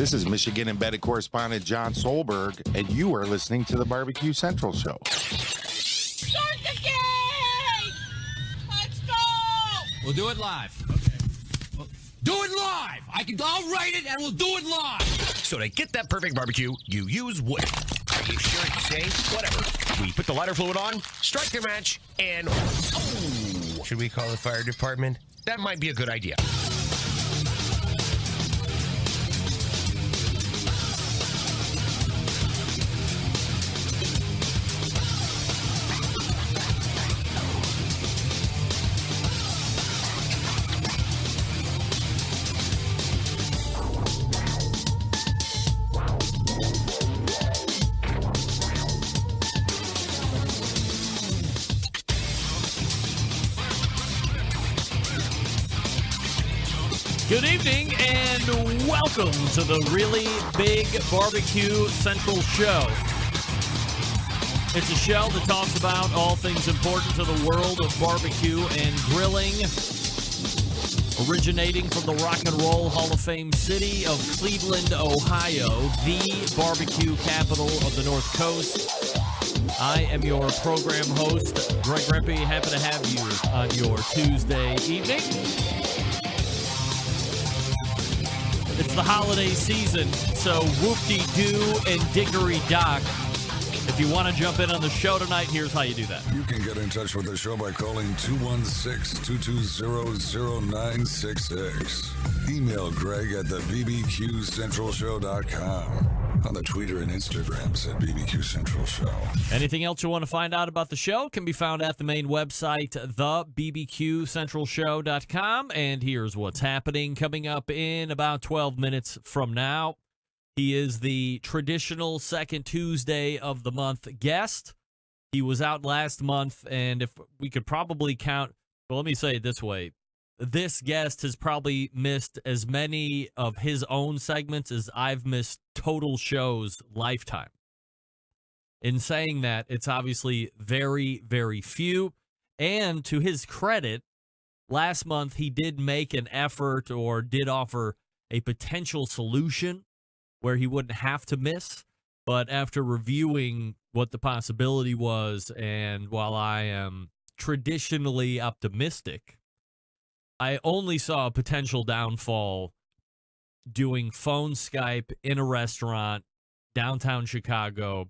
This is Michigan embedded correspondent John Solberg, and you are listening to the BBQ Central Show. Start the game! Let's go! We'll do it live. Okay. Well, do it live! I'll write it and we'll do it live! So to get that perfect barbecue, you use wood. Are you sure it's safe? Whatever. We put the lighter fluid on, strike the match, and... Oh, should we call the fire department? That might be a good idea. Good evening and welcome to the Really Big BBQ Central Show. It's a show that talks about all things important to the world of barbecue and grilling. Originating from the Rock and Roll Hall of Fame city of Cleveland, Ohio, the barbecue capital of the North Coast. I am your program host, Greg Rempe. Happy to have you on your Tuesday evening. It's the holiday season, so whoop-de-doo and dickory-dock. If you want to jump in on the show tonight, here's how you do that. You can get in touch with the show by calling 216-220-0966. Email Greg at the BBQCentralShow.com. On the Twitter and Instagrams at BBQ Central Show. Anything else you want to find out about the show can be found at the main website, thebbqcentralshow.com. And here's what's happening coming up in about 12 minutes from now. He is the traditional second Tuesday of the month guest. He was out last month, and if we could probably count, well, let me say it this way. This guest has probably missed as many of his own segments as I've missed total shows lifetime. In saying that, it's obviously very, very few. And to his credit, last month he did make an effort or did offer a potential solution where he wouldn't have to miss. But after reviewing what the possibility was, and while I am traditionally optimistic, I only saw a potential downfall doing phone Skype in a restaurant, downtown Chicago.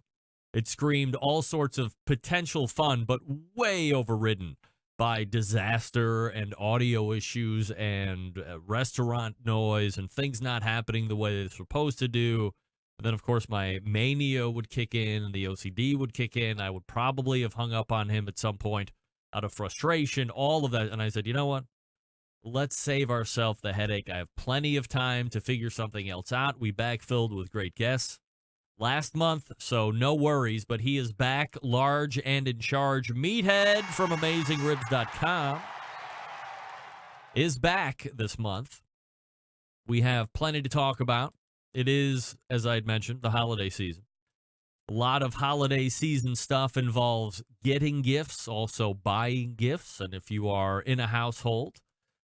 It screamed all sorts of potential fun, but way overridden by disaster and audio issues and restaurant noise and things not happening the way they're supposed to do. And then, of course, my mania would kick in and the OCD would kick in. I would probably have hung up on him at some point out of frustration, all of that. And I said, you know what? Let's save ourselves the headache. I have plenty of time to figure something else out. We backfilled with great guests last month, so no worries. But he is back, large and in charge. Meathead from AmazingRibs.com is back this month. We have plenty to talk about. It is, as I'd mentioned, the holiday season. A lot of holiday season stuff involves getting gifts, also buying gifts. And if you are in a household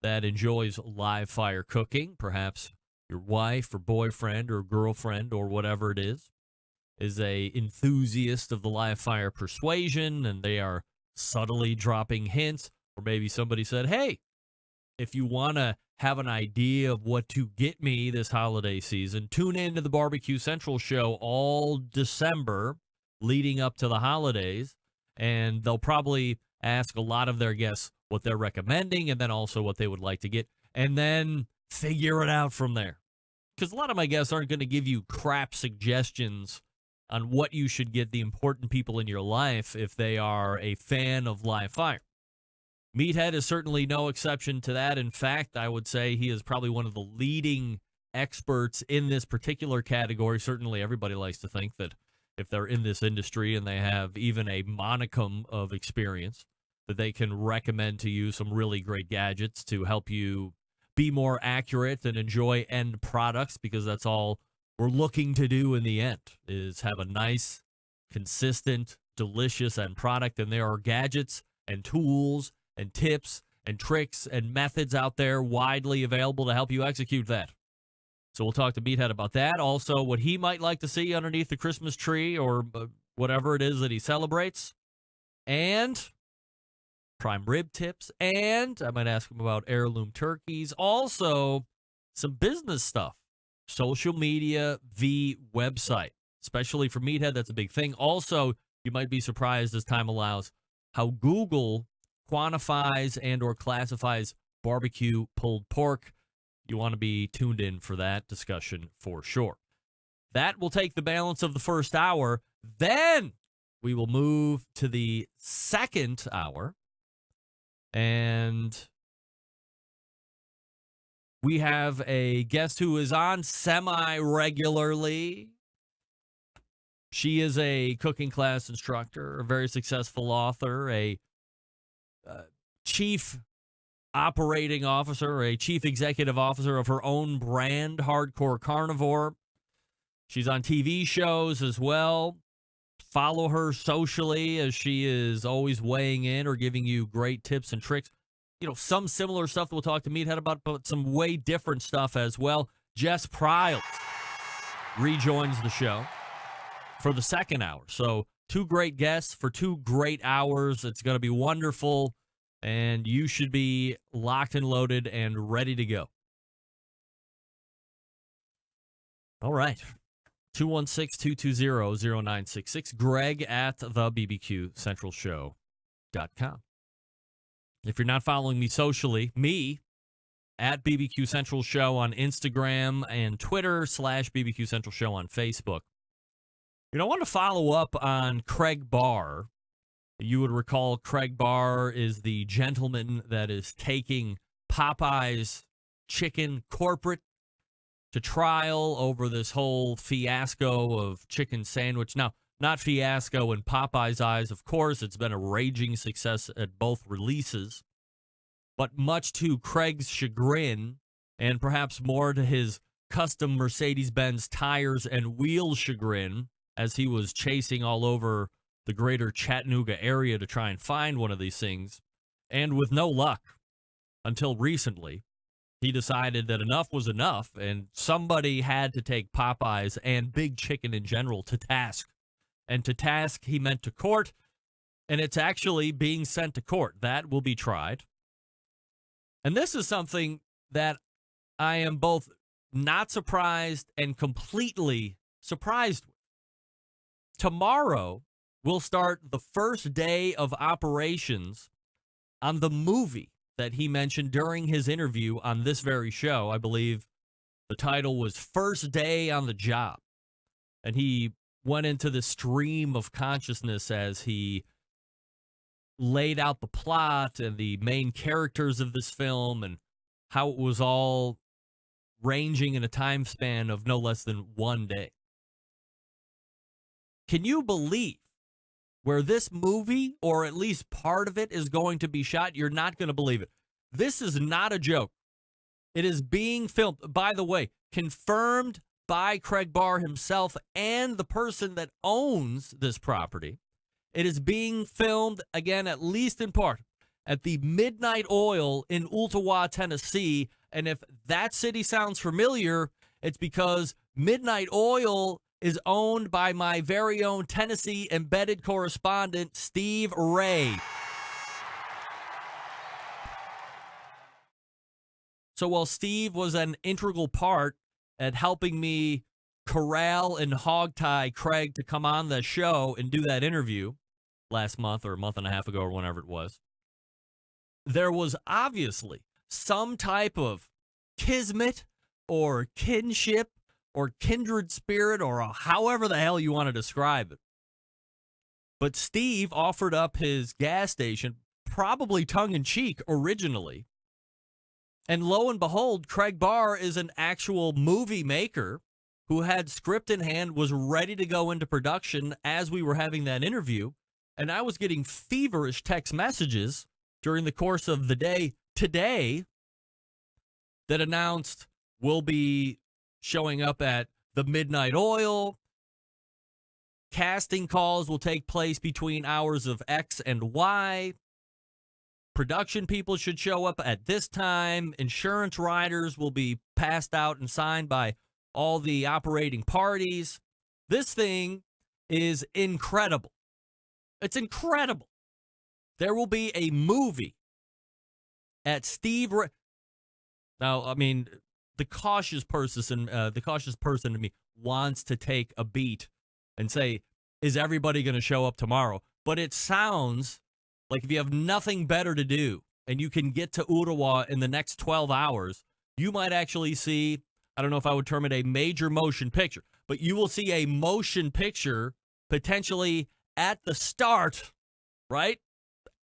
that enjoys live fire cooking, perhaps your wife or boyfriend or girlfriend or whatever it is a enthusiast of the live fire persuasion, and they are subtly dropping hints, or maybe somebody said, hey, if you want to have an idea of what to get me this holiday season, tune in to the BBQ Central Show all December leading up to the holidays, and they'll probably ask a lot of their guests what they're recommending, and then also what they would like to get, and then figure it out from there. Because a lot of my guests aren't going to give you crap suggestions on what you should get the important people in your life if they are a fan of live fire. Meathead is certainly no exception to that. In fact, I would say he is probably one of the leading experts in this particular category. Certainly everybody likes to think that if they're in this industry and they have even a monicum of experience, that they can recommend to you some really great gadgets to help you be more accurate and enjoy end products, because that's all we're looking to do in the end, is have a nice, consistent, delicious end product. And there are gadgets and tools and tips and tricks and methods out there widely available to help you execute that. So we'll talk to Meathead about that. Also, what he might like to see underneath the Christmas tree or whatever it is that he celebrates. And prime rib tips. And I might ask him about heirloom turkeys. Also, some business stuff. Social media, the website. Especially for Meathead, that's a big thing. Also, you might be surprised as time allows how Google quantifies and or classifies barbecue pulled pork. You want to be tuned in for that discussion for sure. That will take the balance of the first hour. Then we will move to the second hour. And we have a guest who is on semi-regularly. She is a cooking class instructor, a very successful author, a chief operating officer, a chief executive officer of her own brand, Hardcore Carnivore. She's on TV shows as well. Follow her socially as she is always weighing in or giving you great tips and tricks. You know, some similar stuff that we'll talk to Meathead about, but some way different stuff as well. Jess Pryles rejoins the show for the second hour. So 2 great guests for 2 great hours. It's going to be wonderful. And you should be locked and loaded and ready to go. All right. 216-220-0966. Greg at the BBQ Central Show.com. If you're not following me socially, me at BBQ Central Show on Instagram and Twitter / BBQ Central Show on Facebook. You know, I want to follow up on Craig Barr. You would recall Craig Barr is the gentleman that is taking Popeye's chicken corporate to trial over this whole fiasco of chicken sandwich. Now, not fiasco in Popeye's eyes, of course. It's been a raging success at both releases. But much to Craig's chagrin, and perhaps more to his custom Mercedes-Benz tires and wheels chagrin, as he was chasing all over the greater Chattanooga area to try and find one of these things, and with no luck until recently, he decided that enough was enough, and somebody had to take Popeyes and Big Chicken in general to task. And to task, he meant to court, and it's actually being sent to court. That will be tried. And this is something that I am both not surprised and completely surprised with. Tomorrow, we'll start the first day of operations on the movie that he mentioned during his interview on this very show. I believe the title was First Day on the Job. And he went into the stream of consciousness as he laid out the plot and the main characters of this film and how it was all ranging in a time span of no less than 1 day. Can you believe where this movie, or at least part of it, is going to be shot? You're not going to believe it. This is not a joke. It is being filmed. By the way, confirmed by Craig Barr himself and the person that owns this property. It is being filmed, again, at least in part, at the Midnight Oil in Ooltewah, Tennessee. And if that city sounds familiar, it's because Midnight Oil is owned by my very own Tennessee embedded correspondent, Steve Ray. So while Steve was an integral part at helping me corral and hogtie Craig to come on the show and do that interview last month or a month and a half ago or whenever it was, there was obviously some type of kismet or kinship or kindred spirit, or however the hell you want to describe it. But Steve offered up his gas station, probably tongue-in-cheek originally. And lo and behold, Craig Barr is an actual movie maker who had script in hand, was ready to go into production as we were having that interview. And I was getting feverish text messages during the course of the day today that announced we'll be showing up at the Midnight Oil. Casting calls will take place between hours of X and Y. Production people should show up at this time. Insurance riders will be passed out and signed by all the operating parties. This thing is incredible. It's incredible. There will be a movie at Steve Ray. Now, I mean, the cautious person in me wants to take a beat and say, is everybody going to show up tomorrow? But it sounds like if you have nothing better to do and you can get to Ottawa in the next 12 hours, you might actually see, I don't know if I would term it a major motion picture, but you will see a motion picture potentially at the start, right?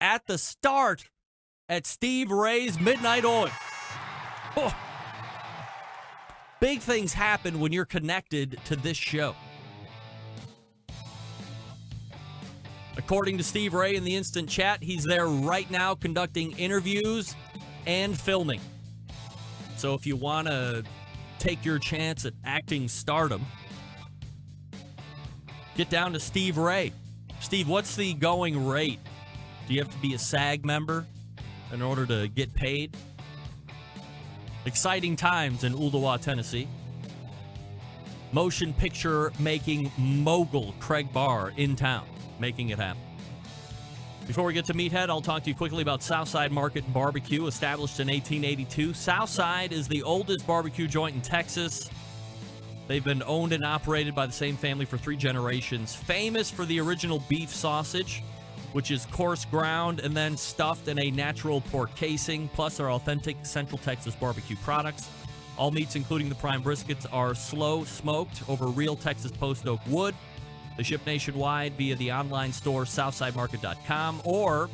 At the start at Steve Ray's Midnight Oil. Oh. Big things happen when you're connected to this show. According to Steve Ray in the instant chat, he's there right now conducting interviews and filming. So if you want to take your chance at acting stardom, get down to Steve Ray. Steve, what's the going rate? Do you have to be a SAG member in order to get paid? Exciting times in Ooltewah, Tennessee. Motion picture making mogul Craig Barr in town, making it happen. Before we get to Meathead, I'll talk to you quickly about Southside Market and Barbecue, established in 1882. Southside is the oldest barbecue joint in Texas. They've been owned and operated by the same family for 3 generations. Famous for the original beef sausage, which is coarse ground and then stuffed in a natural pork casing, plus our authentic Central Texas barbecue products. All meats, including the prime briskets, are slow smoked over real Texas post oak wood. They ship nationwide via the online store southsidemarket.com, or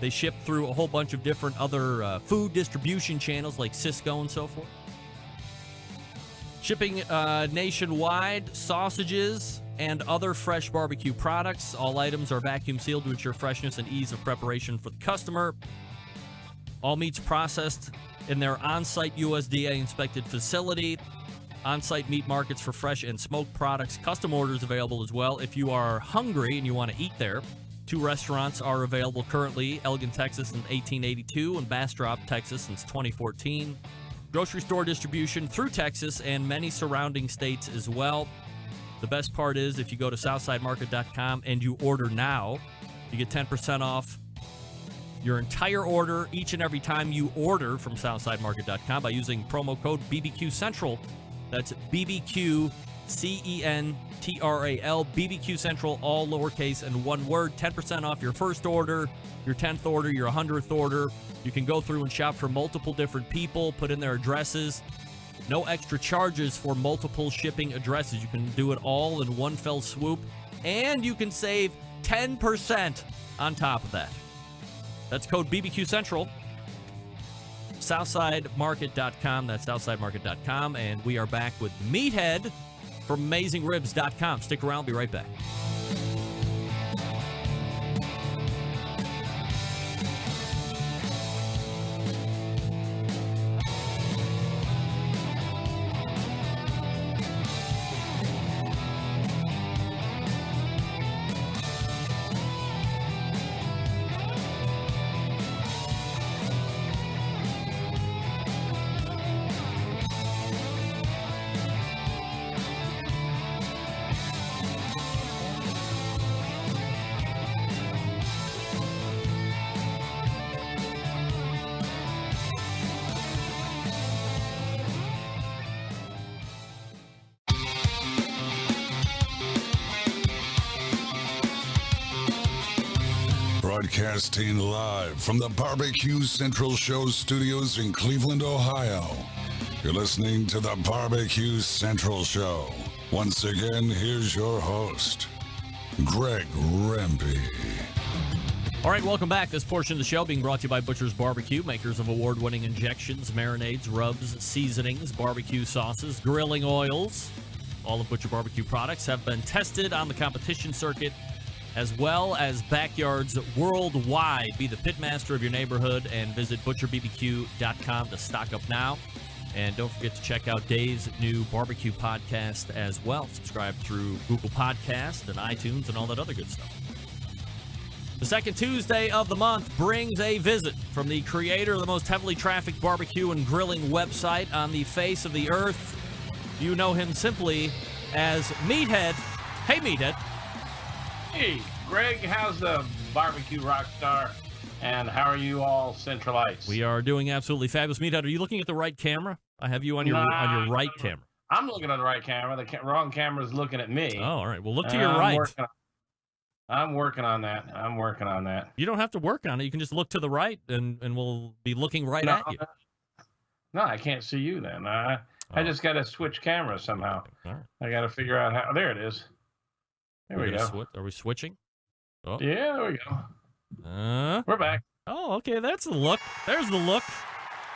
they ship through a whole bunch of different other food distribution channels like Cisco and so forth. Shipping nationwide, sausages and other fresh barbecue products. All items are vacuum sealed to ensure freshness and ease of preparation for the customer. All meats processed in their on-site USDA inspected facility. On-site meat markets for fresh and smoked products. Custom orders available as well. If you are hungry and you want to eat there, 2 restaurants are available currently. Elgin, Texas in 1882 and Bastrop, Texas since 2014. Grocery store distribution through Texas and many surrounding states as well. The best part is if you go to southsidemarket.com and you order now, you get 10% off your entire order each and every time you order from southsidemarket.com by using promo code BBQ Central. That's BBQ CENTRAL, BBQ Central, all lowercase and one word. 10% off your first order, your 10th order, your 100th order. You can go through and shop for multiple different people, put in their addresses. No extra charges for multiple shipping addresses. You can do it all in one fell swoop, and you can save 10% on top of that. That's code BBQ Central. SouthsideMarket.com. That's SouthsideMarket.com. And we are back with Meathead from AmazingRibs.com. Stick around. Be right back. Broadcasting live from the BBQ Central Show studios in Cleveland, Ohio. You're listening to the BBQ Central Show. Once again, here's your host, Greg Rempe. All right, welcome back. This portion of the show being brought to you by Butcher's Barbecue, makers of award-winning injections, marinades, rubs, seasonings, barbecue sauces, grilling oils. All of Butcher Barbecue products have been tested on the competition circuit as well as backyards worldwide. Be the pitmaster of your neighborhood and visit butcherbbq.com to stock up now. And don't forget to check out Dave's new barbecue podcast as well. Subscribe through Google Podcast and iTunes and all that other good stuff. The second Tuesday of the month brings a visit from the creator of the most heavily trafficked barbecue and grilling website on the face of the earth. You know him simply as Meathead. Hey, Meathead. Hey, Greg, how's the barbecue rock star? And how are you all, Centralites? We are doing absolutely fabulous. Meathead, are you looking at the right camera? I have you on your right camera. I'm looking on the right camera. The wrong camera's looking at me. Oh, all right. Well, look to your right. I'm working on that. You don't have to work on it. You can just look to the right, and we'll be looking right at you. No, I can't see you then. I just got to switch cameras somehow. All right. I got to figure out how. There it is. There we go. Are we switching? Oh. Yeah, there we go. We're back. Oh, okay. That's the look. There's the look.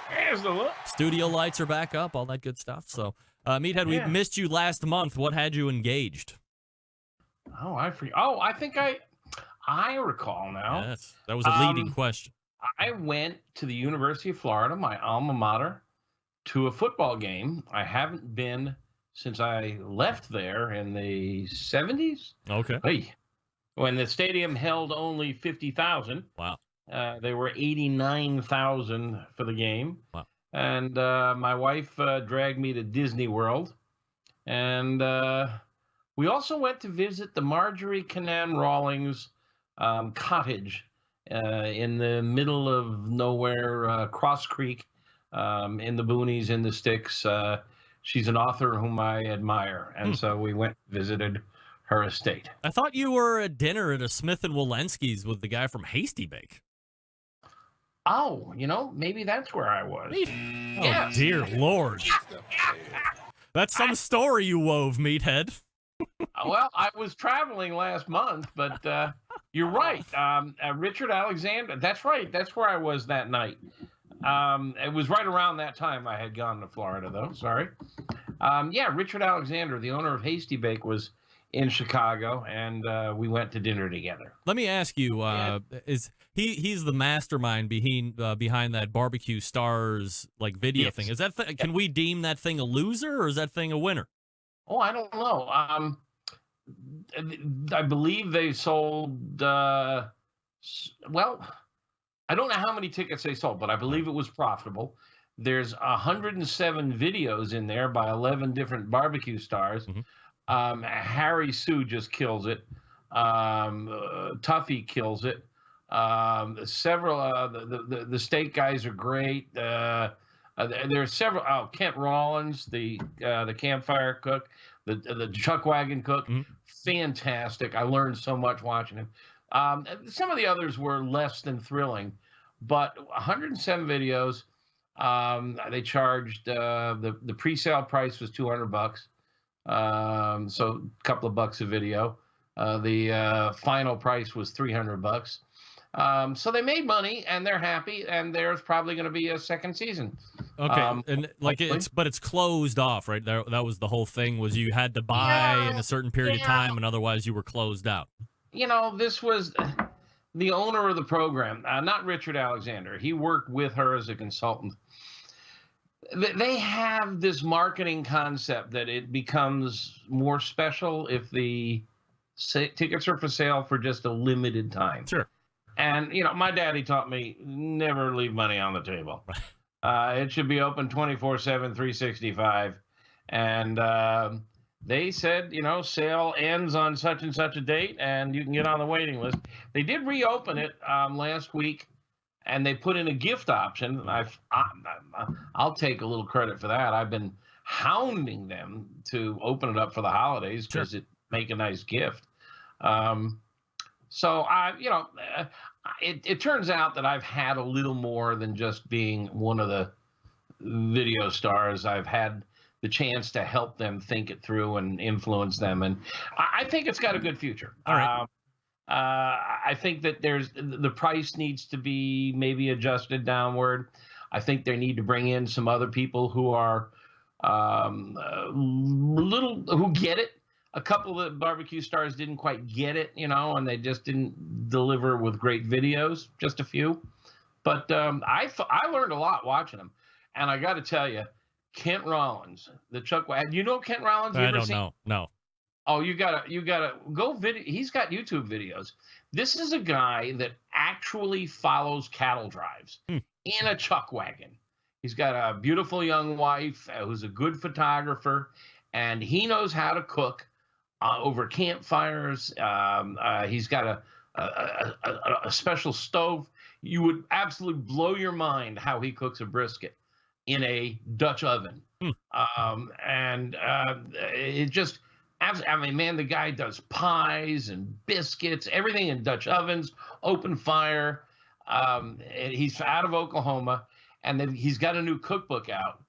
There's the look. Studio lights are back up, all that good stuff. So, Meathead, we missed you last month. What had you engaged? Oh, I think I recall now. Yes, that was a leading question. I went to the University of Florida, my alma mater, to a football game. I haven't been since I left there in the 70s. Okay. Hey, when the stadium held only 50,000. Wow. There were 89,000 for the game. Wow. And my wife dragged me to Disney World. And we also went to visit the Marjorie Canaan Rawlings cottage in the middle of nowhere, Cross Creek, in the boonies, in the sticks. She's an author whom I admire. And so we went and visited her estate. I thought you were at dinner at a Smith & Walensky's with the guy from Hasty Bake. Oh, maybe that's where I was. Oh, dear Lord. That's some story you wove, Meathead. Well, I was traveling last month, but you're right. Richard Alexander, that's right. That's where I was that night. It was right around that time I had gone to Florida, though. Sorry. Richard Alexander, the owner of Hasty Bake, was in Chicago, and we went to dinner together. Let me ask you: is he's the mastermind behind that BBQ Stars video thing? Is that can we deem that thing a loser, or is that thing a winner? Oh, I don't know. I believe they sold. I don't know how many tickets they sold, but I believe it was profitable. There's 107 videos in there by 11 different barbecue stars. Mm-hmm. Harry Sue just kills it. Tuffy kills it. Several the steak guys are great. There's several. Oh, Kent Rollins, the campfire cook, the chuck wagon cook, fantastic. I learned so much watching him. Some of the others were less than thrilling, but 107 videos. They charged the pre-sale price was $200. So a couple of bucks a video. The final price was $300. So they made money and they're happy, and there's probably going to be a second season. Okay, and it's closed off, right? That was the whole thing. Was you had to buy in a certain period of time, and otherwise you were closed out. This was the owner of the program, not Richard Alexander. He worked with her as a consultant. They have this marketing concept that it becomes more special if the tickets are for sale for just a limited time. Sure. And, my daddy taught me never leave money on the table. It should be open 24/7, 365. And they said, sale ends on such and such a date, and you can get on the waiting list. They did reopen it last week, and they put in a gift option. I'll take a little credit for that. I've been hounding them to open it up for the holidays because it make a nice gift. So it turns out that I've had a little more than just being one of the video stars. I've had the chance to help them think it through and influence them, and I think it's got a good future. All right. I think that the price needs to be maybe adjusted downward. I think they need to bring in some other people who are who get it. A couple of the barbecue stars didn't quite get it, and they just didn't deliver with great videos, just a few. But I learned a lot watching them. And I got to tell you, Kent Rollins, the Chuck Wagon. You know Kent Rollins? I don't know. No. Oh, you gotta go video. He's got YouTube videos. This is a guy that actually follows cattle drives in a chuck wagon. He's got a beautiful young wife who's a good photographer, and he knows how to cook over campfires. He's got a special stove. You would absolutely blow your mind how he cooks a brisket in a Dutch oven. It just, I mean, man, the guy does pies and biscuits, everything in Dutch ovens, open fire. He's out of Oklahoma, and then he's got a new cookbook out.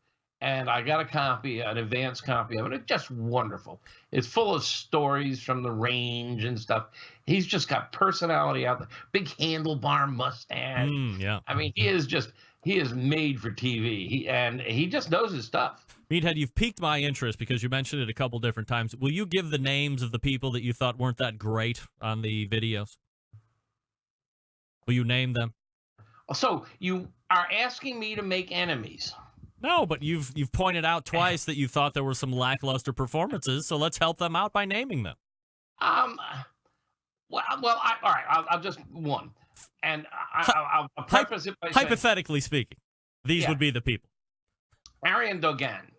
And I got a copy, an advanced copy of it. It's just wonderful. It's full of stories from the range and stuff. He's just got personality out there. Big handlebar mustache. Yeah. I mean, he is made for TV. He just knows his stuff. Meathead, you've piqued my interest because you mentioned it a couple different times. Will you give the names of the people that you thought weren't that great on the videos? Will you name them? So you are asking me to make enemies. No, but you've pointed out twice that you thought there were some lackluster performances, so let's help them out by naming them. All right, I'll just one. And I'll preface it by saying, hypothetically speaking, these would be the people. Ariane Dogan,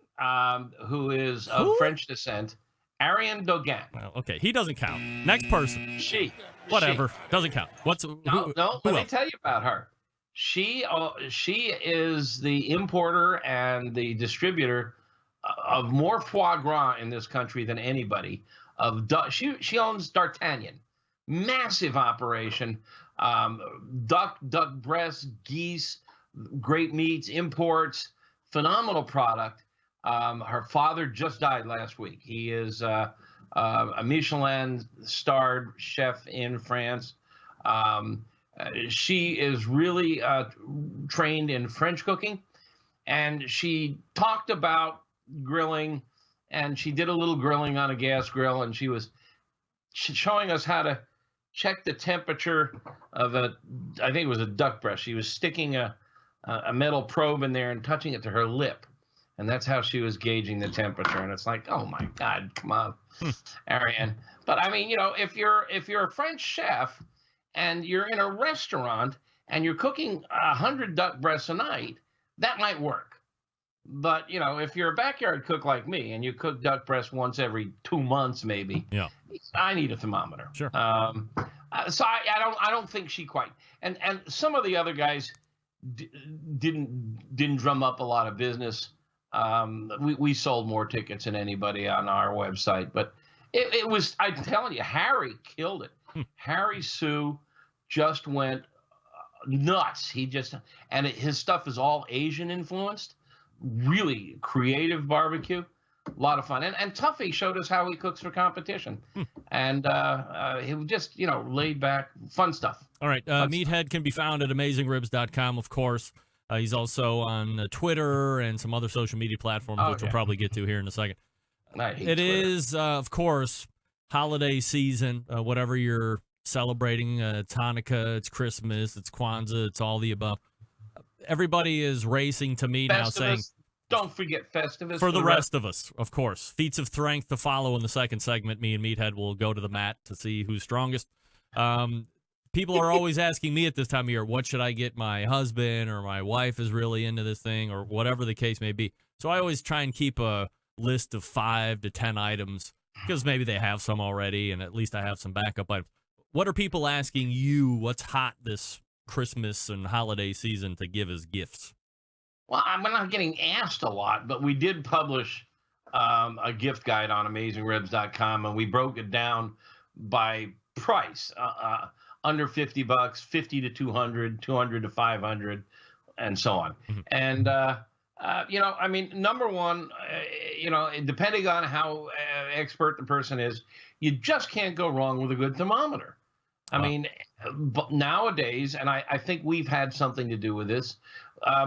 who is of French descent. Ariane Dogan. Well, okay, he doesn't count. Next person. Whatever. Doesn't count. Let me tell you about her. She is the importer and the distributor of more foie gras in this country than anybody. She owns D'Artagnan, massive operation. Duck breasts, geese, great meats, imports, phenomenal product. Her father just died last week. He is a Michelin-starred chef in France. She is really trained in French cooking, and she talked about grilling, and she did a little grilling on a gas grill, and she was showing us how to check the temperature of I think it was a duck breast. She was sticking a metal probe in there and touching it to her lip, and that's how she was gauging the temperature. And it's like, oh my God, come on, Ariane. But I mean, if you're a French chef and you're in a restaurant and you're cooking 100 duck breasts a night, that might work. But, if you're a backyard cook like me and you cook duck breasts once every 2 months, maybe, I need a thermometer. Sure. So I don't think she quite. And some of the other guys didn't drum up a lot of business. We sold more tickets than anybody on our website, but it was, I'm telling you, Harry killed it. Harry Sue just went nuts. His stuff is all Asian influenced, really creative barbecue, a lot of fun. And Tuffy showed us how he cooks for competition. And he was just, laid back, fun stuff. All right. Meathead can be found at AmazingRibs.com, of course. He's also on Twitter and some other social media platforms, which we'll probably get to here in a second. It is, of course, holiday season, whatever you're celebrating. It's Hanukkah, it's Christmas, it's Kwanzaa, it's all the above. Everybody is racing to me now saying, don't forget Festivus. For the rest of us, of course. Feats of strength to follow in the second segment. Me and Meathead will go to the mat to see who's strongest. People are always asking me at this time of year, what should I get my husband, or my wife is really into this thing, or whatever the case may be. So I always try and keep a list of 5 to 10 items, because maybe they have some already, and at least I have some backup items. What are people asking you, what's hot this Christmas and holiday season to give as gifts? Well, I'm not getting asked a lot, but we did publish a gift guide on AmazingRibs.com, and we broke it down by price. Under $50, 50 to 200, 200 to 500, and so on. And, number one, depending on how expert the person is, you just can't go wrong with a good thermometer. I mean, but nowadays, and I think we've had something to do with this,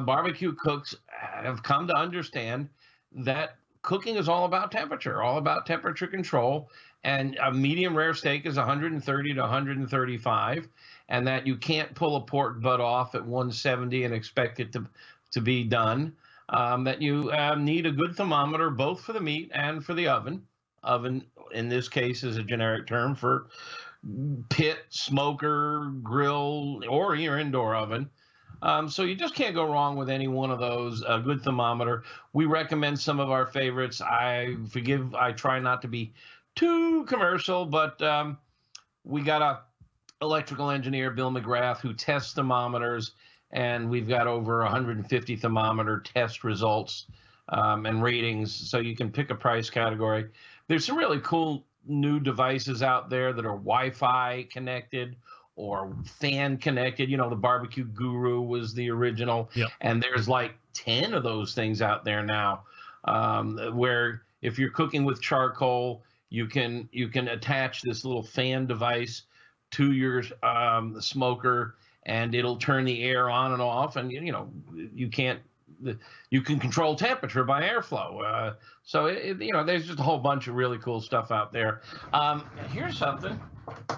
barbecue cooks have come to understand that cooking is all about temperature, all about temperature control. And a medium rare steak is 130 to 135, and that you can't pull a pork butt off at 170 and expect it to be done. That you need a good thermometer both for the meat and for the oven. Oven, in this case, is a generic term for pit, smoker, grill, or your indoor oven. So you just can't go wrong with any one of those. A good thermometer. We recommend some of our favorites. I try not to be too commercial, but we got a electrical engineer, Bill McGrath, who tests thermometers, and we've got over 150 thermometer test results and ratings, so you can pick a price category. There's some really cool new devices out there that are Wi-Fi connected or fan connected. You know, the Barbecue Guru was the original, and there's like 10 of those things out there now, where if you're cooking with charcoal, you can attach this little fan device to your smoker, and it'll turn the air on and off, and you can control temperature by airflow. So there's just a whole bunch of really cool stuff out there. Here's something.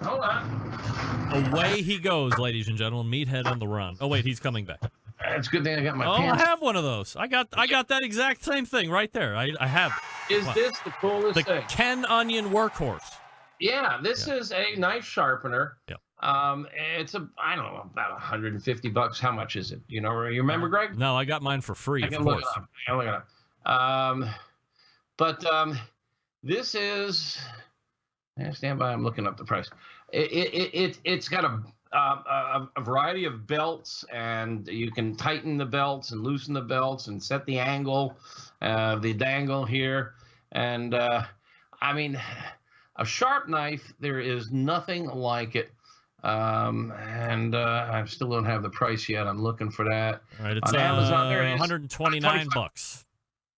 Hold on. Away he goes, ladies and gentlemen. Meathead on the run. Oh wait, he's coming back. It's a good thing I got my Oh, pants. I have one of those. I got that exact same thing right there. I have. Is this the coolest The thing? Ken Onion Workhorse. Yeah, this is a knife sharpener. Yep. It's I don't know, about $150. How much is it? You remember, Greg? No, I got mine for free, I of can look course. it up. I can look it up. But this is. Stand by. I'm looking up the price. It's got a variety of belts, and you can tighten the belts and loosen the belts and set the angle, the dangle here, and I mean, a sharp knife. There is nothing like it. And I still don't have the price yet. I'm looking for that. All right, it's on Amazon. There it is. $129.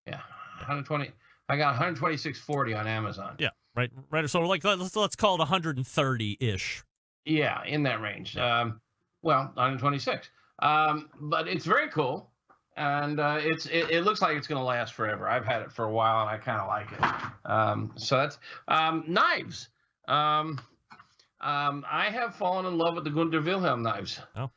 Yeah, 120. I got 126.40 on Amazon. Yeah, right. So let's call it 130-ish. Yeah, in that range. Well, 126. But it's very cool, and it looks like it's going to last forever. I've had it for a while, and I kind of like it. So that's knives. I have fallen in love with the Gunther Wilhelm knives. Oh.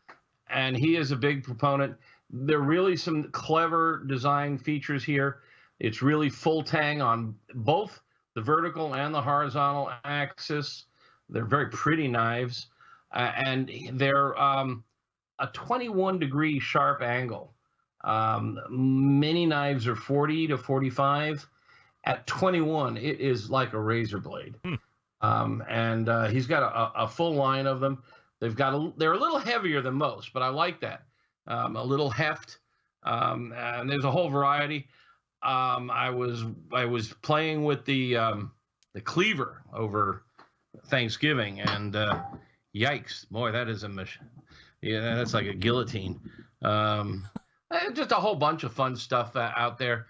And he is a big proponent. There are really some clever design features here. It's really full tang on both the vertical and the horizontal axis. They're very pretty knives. And they're a 21-degree sharp angle. Many knives are 40 to 45. At 21, it is like a razor blade. And he's got a full line of them. They're a little heavier than most, but I like that. A little heft. And there's a whole variety. I was playing with the cleaver over Thanksgiving, and yikes, boy, that is a mission. Yeah, that's like a guillotine. Just a whole bunch of fun stuff out there.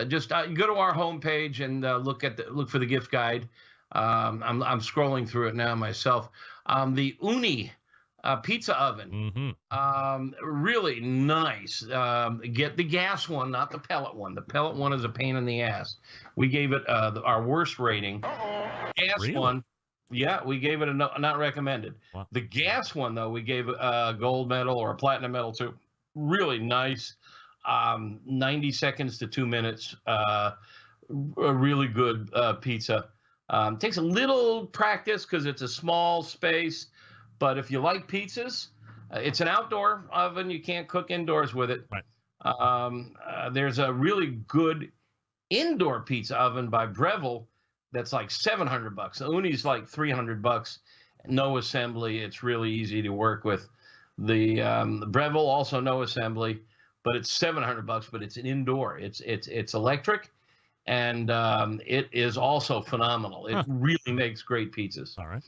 Just go to our homepage and look for the gift guide. I'm scrolling through it now myself. The Uni pizza oven, really nice. Get the gas one, not the pellet one. The pellet one is a pain in the ass. We gave it our worst rating. Gas Really? one, yeah, we gave it a not recommended. Wow. The gas one though, we gave a gold medal or a platinum medal too. Really nice. 90 seconds to 2 minutes. A really good pizza. Takes a little practice because it's a small space, but if you like pizzas, it's an outdoor oven. You can't cook indoors with it. Right. There's a really good indoor pizza oven by Breville that's like $700. The Uni's like $300. No assembly. It's really easy to work with. The Breville also no assembly, but it's $700. But it's an indoor. It's electric. And it is also phenomenal. It really makes great pizzas. All right.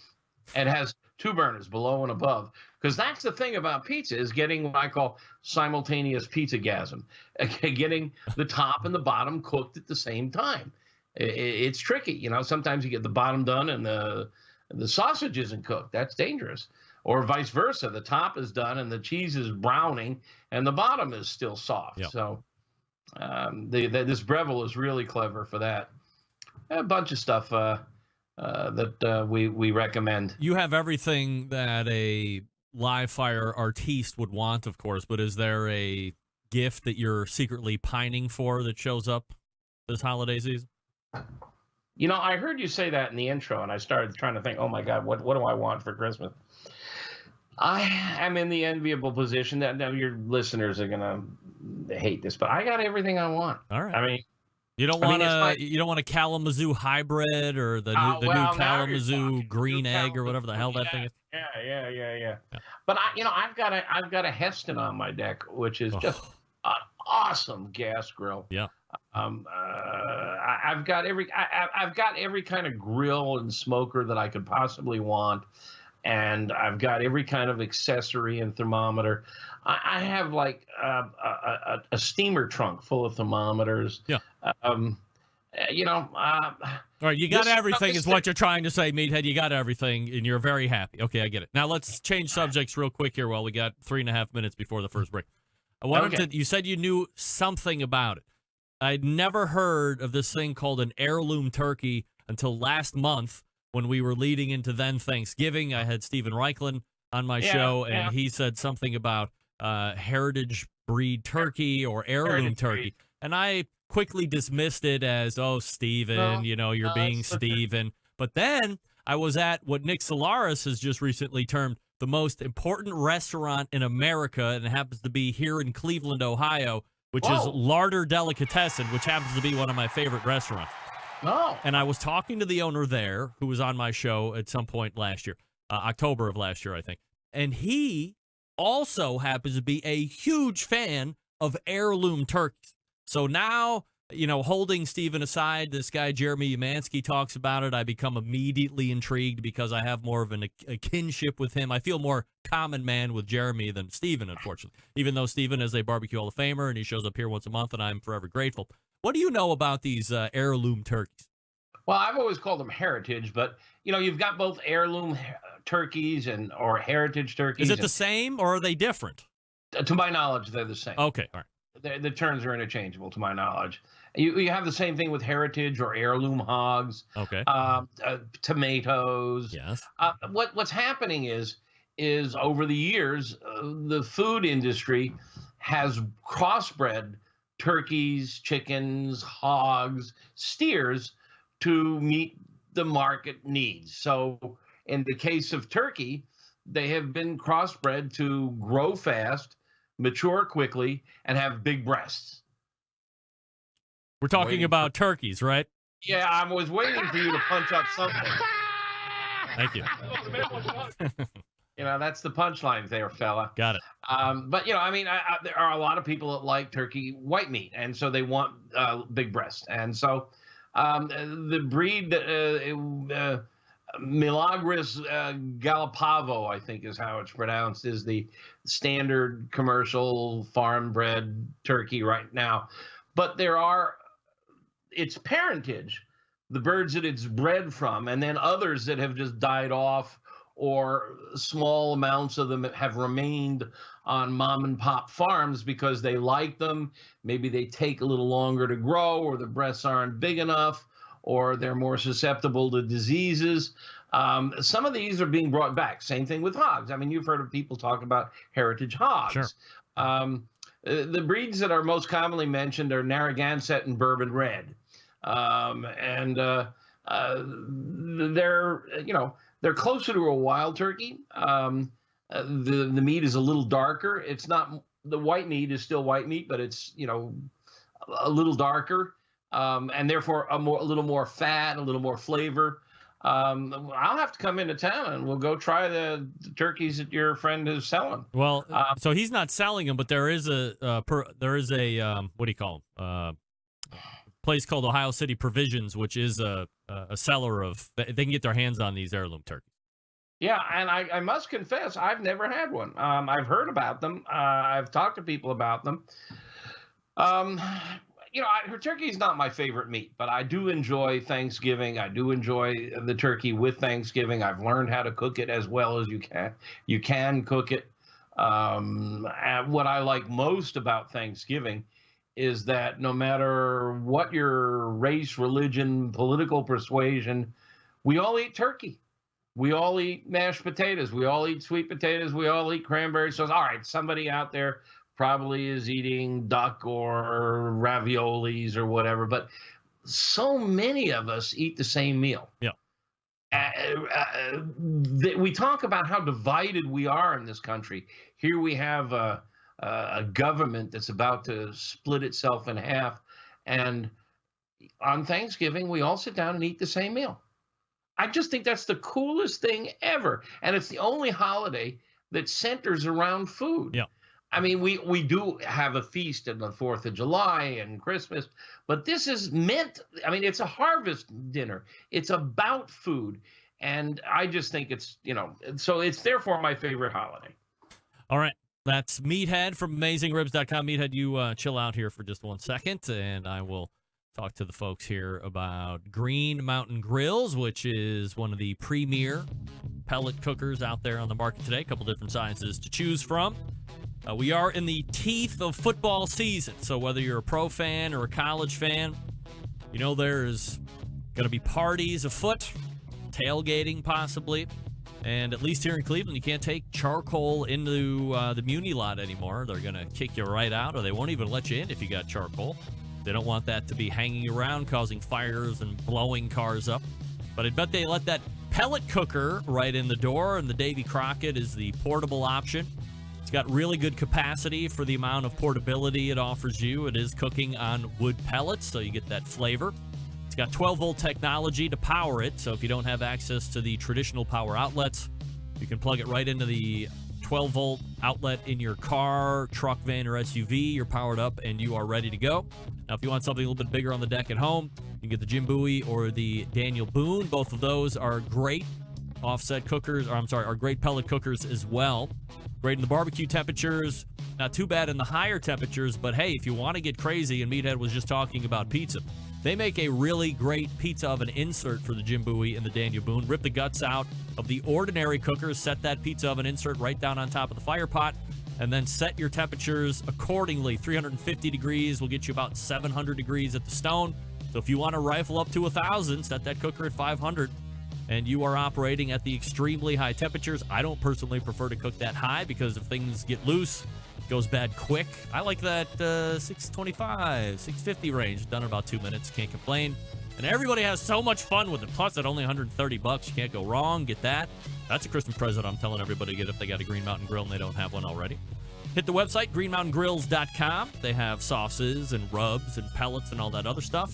It has 2 burners below and above, because that's the thing about pizza is getting what I call simultaneous pizza-gasm, getting the top and the bottom cooked at the same time. It's tricky. Sometimes you get the bottom done and the sausage isn't cooked. That's dangerous. Or vice versa. The top is done and the cheese is browning and the bottom is still soft. Yep. So this Breville is really clever for that. A bunch of stuff that we recommend. You have everything that a live fire artiste would want, of course, but is there a gift that you're secretly pining for that shows up this holiday season? I heard you say that in the intro, and I started trying to think, oh my God, what do I want for Christmas? I am in the enviable position that now your listeners are gonna hate this, but I got everything I want. All right. I mean, You don't I mean, want it's my- you don't want a Kalamazoo hybrid or the new well, now you're Kalamazoo talking. green New egg or whatever the hell that thing is. Yeah. But I've got a Heston on my deck, which is just Oh, an awesome gas grill. yeah. I've got every kind of grill and smoker that I could possibly want, and I've got every kind of accessory and thermometer. I have like a steamer trunk full of thermometers. Yeah. All right, you got everything is what you're trying to say, Meathead. You got everything, and you're very happy. Okay, I get it. Now let's change subjects real quick here while we got 3.5 minutes before the first break. I wanted to. You said you knew something about it. I'd never heard of this thing called an heirloom turkey until last month when we were leading into then Thanksgiving. I had Stephen Reichlin on my show, and he said something about heritage breed turkey or heirloom turkey. And I quickly dismissed it as, oh, Stephen, you're being Stephen. But then I was at what Nick Solaris has just recently termed the most important restaurant in America, and it happens to be here in Cleveland, Ohio, which is Larder Delicatessen, which happens to be one of my favorite restaurants. Oh. And I was talking to the owner there, who was on my show at some point last year, October of last year, I think. And he also happens to be a huge fan of heirloom turkeys. So now, holding Stephen aside, this guy Jeremy Umansky talks about it. I become immediately intrigued because I have more of a kinship with him. I feel more common man with Jeremy than Stephen, unfortunately, even though Stephen is a Barbecue Hall of Famer and he shows up here once a month, and I'm forever grateful. What do you know about these heirloom turkeys? Well, I've always called them heritage, but you've got both heirloom turkeys or heritage turkeys. Is it the same or are they different? To my knowledge, they're the same. Okay, all right. The terms are interchangeable, to my knowledge. You have the same thing with heritage or heirloom hogs. Okay. Tomatoes. Yes. What's happening is over the years, the food industry has crossbred turkeys, chickens, hogs, steers to meet the market needs. So in the case of turkey, they have been crossbred to grow fast, mature quickly, and have big breasts. We're talking about turkeys, right? Yeah, I was waiting for you to punch up something. Thank you. That's the punchline there, fella. Got it. But there are a lot of people that like turkey white meat, and so they want big breasts. And so the breed Milagros Galapavo, I think is how it's pronounced, is the standard commercial farm-bred turkey right now. But there are its parentage, the birds that it's bred from, and then others that have just died off, or small amounts of them have remained on mom and pop farms because they like them. Maybe they take a little longer to grow, or the breasts aren't big enough, or they're more susceptible to diseases. Some of these are being brought back. Same thing with hogs. I mean, you've heard of people talk about heritage hogs. Sure. The breeds that are most commonly mentioned are Narragansett and Bourbon Red. They're closer to a wild turkey. The meat is a little darker. It's not, the white meat is still white meat, but it's, a little darker, and therefore a little more fat, a little more flavor. I'll have to come into town and we'll go try the turkeys that your friend is selling. Well, so he's not selling them, but there is a what do you call them? Place called Ohio City Provisions, which is a seller of. They can get their hands on these heirloom turkeys. Yeah, and I must confess, I've never had one. I've heard about them. I've talked to people about them. Turkey is not my favorite meat, but I do enjoy Thanksgiving. I do enjoy the turkey with Thanksgiving. I've learned how to cook it as well as you can. You can cook it. What I like most about Thanksgiving is that no matter what your race, religion, political persuasion, we all eat turkey. We all eat mashed potatoes. We all eat sweet potatoes. We all eat cranberry sauce. All right, somebody out there probably is eating duck or raviolis or whatever, but so many of us eat the same meal. Yeah. We talk about how divided we are in this country. Here we have a government that's about to split itself in half, and on Thanksgiving we all sit down and eat the same meal. I just think that's the coolest thing ever, and it's the only holiday that centers around food. Yeah. I mean, we do have a feast on the 4th of July and Christmas, but this is meant, I mean, it's a harvest dinner. It's about food. And I just think it's, so it's therefore my favorite holiday. All right. That's Meathead from AmazingRibs.com. Meathead, you chill out here for just 1 second, and I will talk to the folks here about Green Mountain Grills, which is one of the premier pellet cookers out there on the market today. A couple different sizes to choose from. We are in the teeth of football season, so whether you're a pro fan or a college fan, there's going to be parties afoot, tailgating possibly, and at least here in Cleveland, you can't take charcoal into the Muni lot anymore. They're going to kick you right out, or they won't even let you in if you got charcoal. They don't want that to be hanging around, causing fires and blowing cars up. But I bet they let that pellet cooker right in the door, and the Davy Crockett is the portable option. It's got really good capacity for the amount of portability it offers you. It is cooking on wood pellets, so you get that flavor. It's got 12-volt technology to power it, so if you don't have access to the traditional power outlets, you can plug it right into the 12-volt outlet in your car, truck, van, or SUV. You're powered up, and you are ready to go. Now, if you want something a little bit bigger on the deck at home, you can get the Jim Bowie or the Daniel Boone. Both of those are great offset cookers, are great pellet cookers as well. Great in the barbecue temperatures, not too bad in the higher temperatures, but hey, if you want to get crazy, and Meathead was just talking about pizza, they make a really great pizza oven insert for the Jim Bowie and the Daniel Boone. Rip the guts out of the ordinary cookers, set that pizza oven insert right down on top of the fire pot, and then set your temperatures accordingly. 350 degrees will get you about 700 degrees at the stone. So if you want to rifle up to 1,000, set that cooker at 500. And you are operating at the extremely high temperatures. I don't personally prefer to cook that high because if things get loose, it goes bad quick. I like that 625, 650 range. Done in about 2 minutes. Can't complain. And everybody has so much fun with it. Plus, at only $130, you can't go wrong. Get that. That's a Christmas present I'm telling everybody to get if they got a Green Mountain Grill and they don't have one already. Hit the website, greenmountaingrills.com. They have sauces and rubs and pellets and all that other stuff.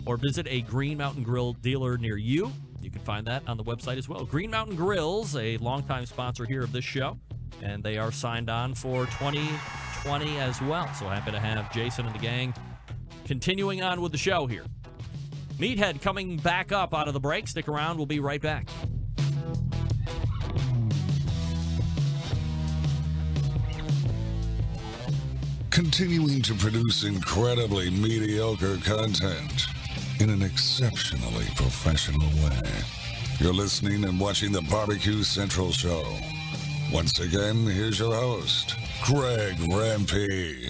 Or visit a Green Mountain Grill dealer near you. You can find that on the website as well. Green Mountain Grills, a longtime sponsor here of this show, and they are signed on for 2020 as well. So happy to have Jason and the gang continuing on with the show here. Meathead coming back up out of the break. Stick around. We'll be right back. Continuing to produce incredibly mediocre content in an exceptionally professional way. You're listening and watching the BBQ Central Show. Once again, here's your host, Greg Rampey.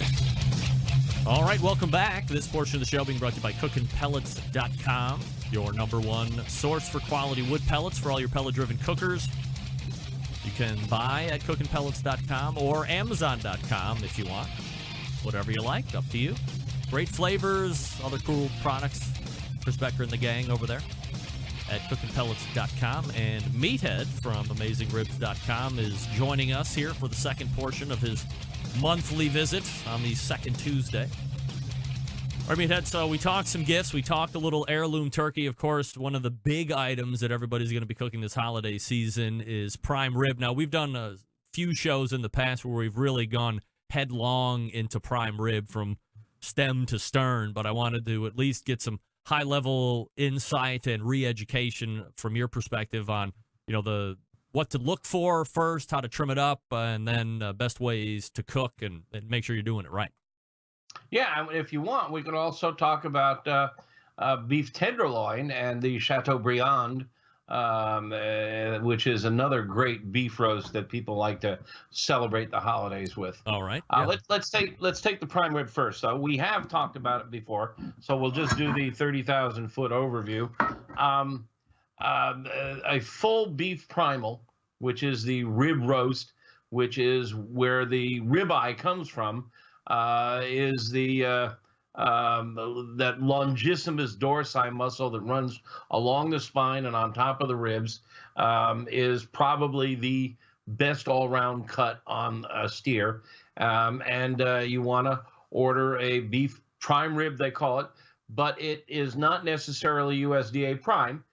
All right, welcome back. This portion of the show being brought to you by cookinpellets.com, your number one source for quality wood pellets for all your pellet-driven cookers. You can buy at cookinpellets.com or amazon.com if you want. Whatever you like, up to you. Great flavors, other cool products. Chris Becker and the gang over there at cookinpellets.com. And Meathead from AmazingRibs.com is joining us here for the second portion of his monthly visit on the second Tuesday. All right, Meathead, so we talked some gifts. We talked a little heirloom turkey. Of course, one of the big items that everybody's going to be cooking this holiday season is prime rib. Now, we've done a few shows in the past where we've really gone headlong into prime rib from stem to stern, but I wanted to at least get some high-level insight and re-education from your perspective on, the what to look for first, how to trim it up, and then best ways to cook and make sure you're doing it right. Yeah, if you want, we could also talk about beef tenderloin and the Chateaubriand, which is another great beef roast that people like to celebrate the holidays with. All right. Yeah. Let's take the prime rib first. We have talked about it before, so we'll just do the 30,000-foot overview. A full beef primal, which is the rib roast, which is where the ribeye comes from, is the that longissimus dorsi muscle that runs along the spine and on top of the ribs, is probably the best all-round cut on a steer. And you want to order a beef prime rib, they call it, but it is not necessarily USDA prime.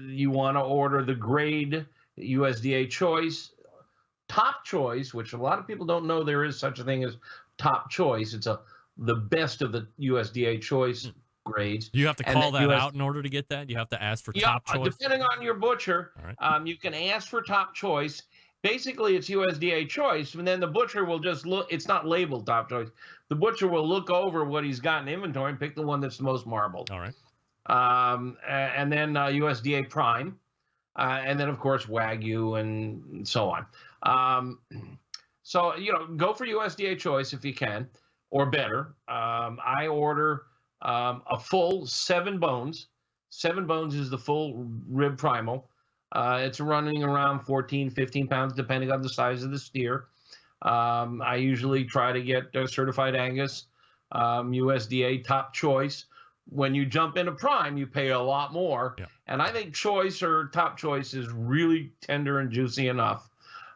You want to order the grade USDA choice, top choice, which a lot of people don't know there is such a thing as top choice. It's the best of the USDA choice grades. Do you have to call that out in order to get that? You have to ask for top choice? Depending on your butcher, right. You can ask for top choice. Basically, it's USDA choice, and then the butcher will just look. It's not labeled top choice. The butcher will look over what he's got in inventory and pick the one that's the most marbled. All right. And then USDA prime, and then, of course, Wagyu and so on. So, go for USDA choice if you can, or better. I order a full 7 bones. 7 bones is the full rib primal. It's running around 14, 15 pounds, depending on the size of the steer. I usually try to get certified Angus, USDA top choice. When you jump into prime, you pay a lot more. Yeah. And I think choice or top choice is really tender and juicy enough.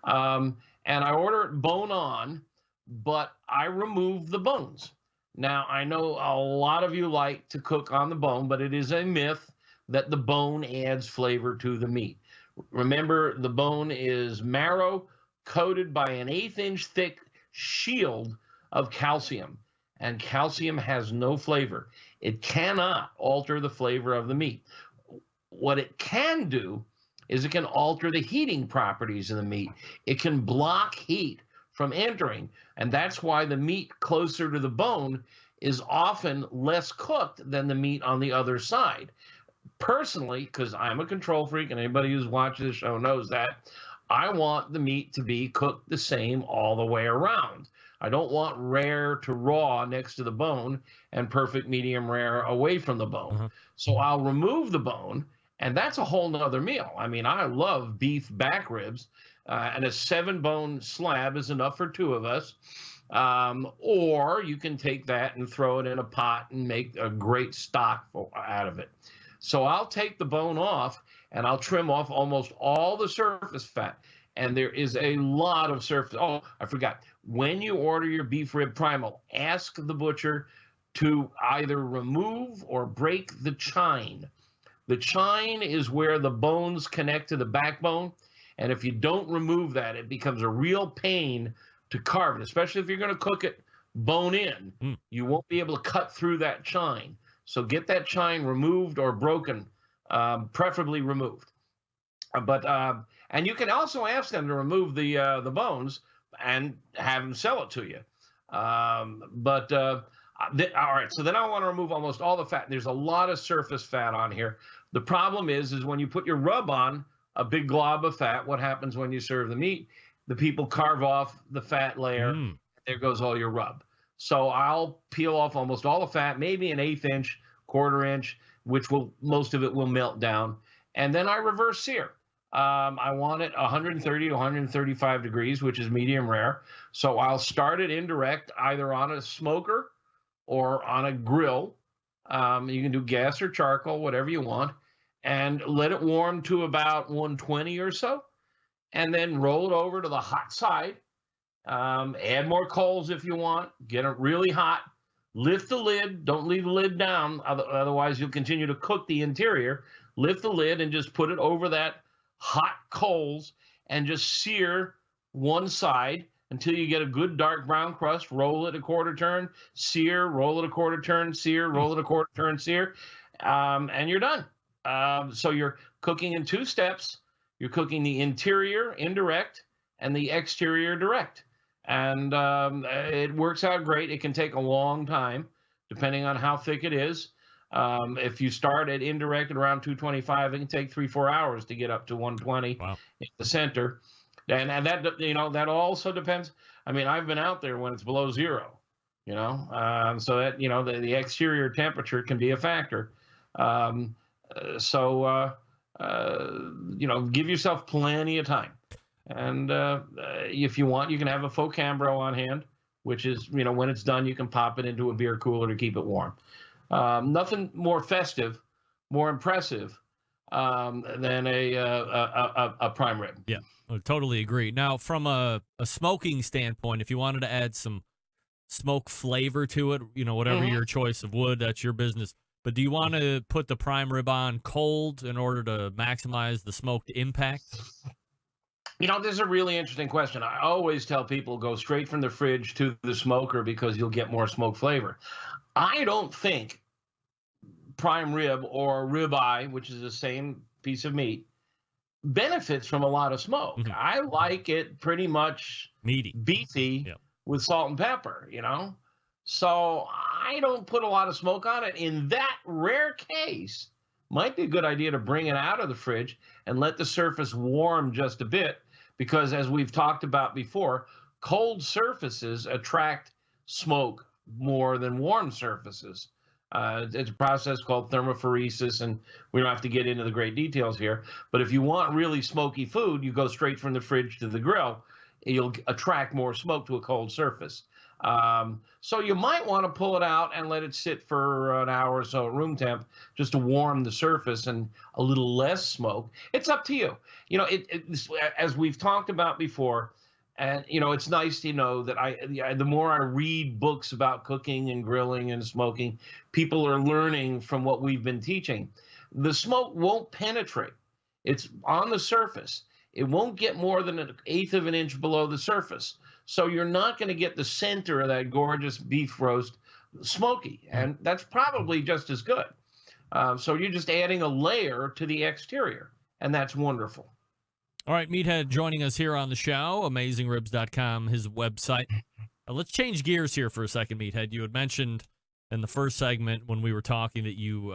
And I order it bone on, but I remove the bones. Now, I know a lot of you like to cook on the bone, but it is a myth that the bone adds flavor to the meat. Remember, the bone is marrow coated by an 1/8-inch thick shield of calcium, and calcium has no flavor. It cannot alter the flavor of the meat. What it can do is it can alter the heating properties of the meat. It can block heat from entering, and that's why the meat closer to the bone is often less cooked than the meat on the other side. Personally, because I'm a control freak, and anybody who's watching the show knows that, I want the meat to be cooked the same all the way around. I don't want rare to raw next to the bone and perfect medium rare away from the bone. So I'll remove the bone, and that's a whole nother meal. I mean, I love beef back ribs, and a 7-bone slab is enough for 2 of us. Or you can take that and throw it in a pot and make a great stock out of it. So I'll take the bone off, and I'll trim off almost all the surface fat. And there is a lot of surface. Oh, I forgot. When you order your beef rib primal, ask the butcher to either remove or break the chine. The chine is where the bones connect to the backbone. And if you don't remove that, it becomes a real pain to carve it, especially if you're going to cook it bone in. You won't be able to cut through that chine. So get that chine removed or broken, preferably removed. And you can also ask them to remove the bones and have them sell it to you. All right, so then I want to remove almost all the fat. There's a lot of surface fat on here. The problem is when you put your rub on a big glob of fat, what happens when you serve the meat? The people carve off the fat layer. There goes all your rub. So I'll peel off almost all the fat, maybe an 1/8 inch, 1/4 inch, which most of it will melt down. And then I reverse sear. I want it 130 to 135 degrees, which is medium rare. So I'll start it indirect, either on a smoker or on a grill. You can do gas or charcoal, whatever you want, and let it warm to about 120 or so, and then roll it over to the hot side. Add more coals if you want. Get it really hot. Lift the lid. Don't leave the lid down, otherwise you'll continue to cook the interior. Lift the lid and just put it over that hot coals and just sear one side until you get a good dark brown crust. Roll it a 1/4 turn, sear, roll it a 1/4 turn, sear, roll it a 1/4 turn, sear, and you're done. So you're cooking in 2 steps. You're cooking the interior indirect and the exterior direct. And it works out great. It can take a long time, depending on how thick it is. If you start at indirect at around 225, it can take 3-4 hours to get up to 120 in the center. And that, that also depends. I mean, I've been out there when it's below 0, so that, the exterior temperature can be a factor. Give yourself plenty of time. And if you want, you can have a faux Cambro on hand, which is, when it's done, you can pop it into a beer cooler to keep it warm. Nothing more festive, more impressive than a prime rib. Yeah, I totally agree. Now, from a smoking standpoint, if you wanted to add some smoke flavor to it, whatever your choice of wood, that's your business. But do you want to put the prime rib on cold in order to maximize the smoked impact? This is a really interesting question. I always tell people go straight from the fridge to the smoker because you'll get more smoke flavor. I don't think prime rib or ribeye, which is the same piece of meat, benefits from a lot of smoke. Mm-hmm. I like it pretty much meaty, beefy with salt and pepper, So I don't put a lot of smoke on it. In that rare case, might be a good idea to bring it out of the fridge and let the surface warm just a bit, because as we've talked about before, cold surfaces attract smoke more than warm surfaces. It's a process called thermophoresis, and we don't have to get into the great details here. But if you want really smoky food, you go straight from the fridge to the grill. You'll attract more smoke to a cold surface. So you might want to pull it out and let it sit for an hour or so at room temp just to warm the surface and a little less smoke. It's up to you. As we've talked about before, and it's nice to know that the more I read books about cooking and grilling and smoking, people are learning from what we've been teaching. The smoke won't penetrate. It's on the surface. It won't get more than 1/8 of an inch below the surface. So you're not going to get the center of that gorgeous beef roast smoky, and that's probably just as good. So you're just adding a layer to the exterior, and that's wonderful. All right, Meathead joining us here on the show, AmazingRibs.com, his website. Let's change gears here for a second, Meathead. You had mentioned in the first segment when we were talking that you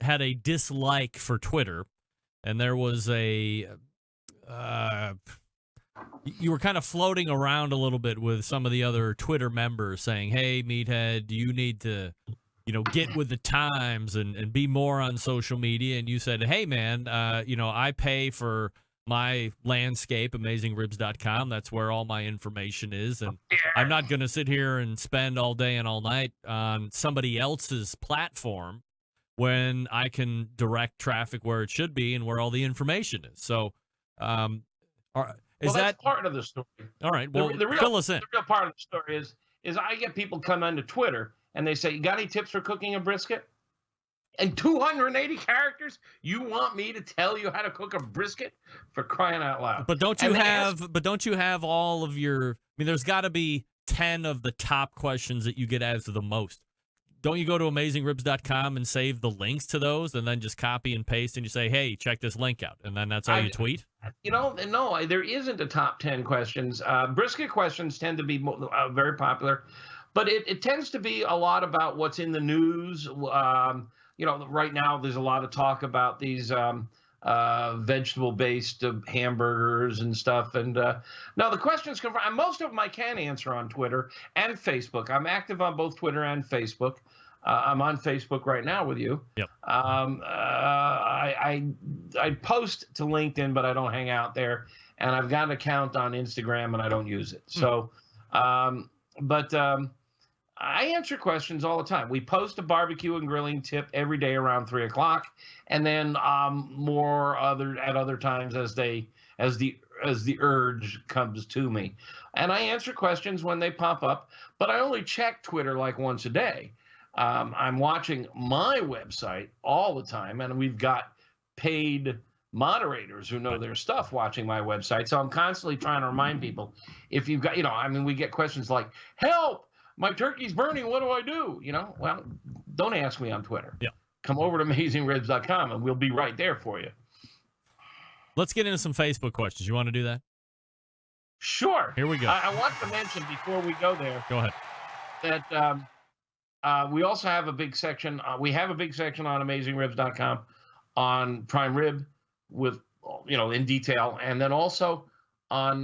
had a dislike for Twitter, and there was you were kind of floating around a little bit with some of the other Twitter members saying, hey, Meathead, you need to, get with the times and be more on social media. And you said, hey, man, I pay for my landscape, AmazingRibs.com. That's where all my information is. And I'm not going to sit here and spend all day and all night on somebody else's platform when I can direct traffic where it should be and where all the information is. So, that's part of the story. All right. Well, fill us in. The real part of the story is I get people come onto Twitter and they say, you got any tips for cooking a brisket? And 280 characters? You want me to tell you how to cook a brisket? For crying out loud. But don't you have all of your, there's got to be 10 of the top questions that you get asked the most. Don't you go to AmazingRibs.com and save the links to those and then just copy and paste and you say, hey, check this link out. And then that's all you tweet? No, there isn't a top 10 questions. Brisket questions tend to be very popular, but it tends to be a lot about what's in the news. Right now there's a lot of talk about these vegetable-based hamburgers and stuff. And now the questions come from, most of them I can answer on Twitter and Facebook. I'm active on both Twitter and Facebook. I'm on Facebook right now with you. Yep. I post to LinkedIn, but I don't hang out there. And I've got an account on Instagram, and I don't use it. So, I answer questions all the time. We post a barbecue and grilling tip every day around 3:00, and then more at other times as the urge comes to me. And I answer questions when they pop up, but I only check Twitter like once a day. I'm watching my website all the time, and we've got paid moderators who know their stuff watching my website. So I'm constantly trying to remind people, if you've got, we get questions like, help, my turkey's burning, what do I do? Well, don't ask me on Twitter. Yeah. Come over to AmazingRibs.com and we'll be right there for you. Let's get into some Facebook questions. You want to do that? Sure. Here we go. I want to mention before we go there. Go ahead. That we also have a big section. We have a big section on AmazingRibs.com on prime rib with, in detail. And then also on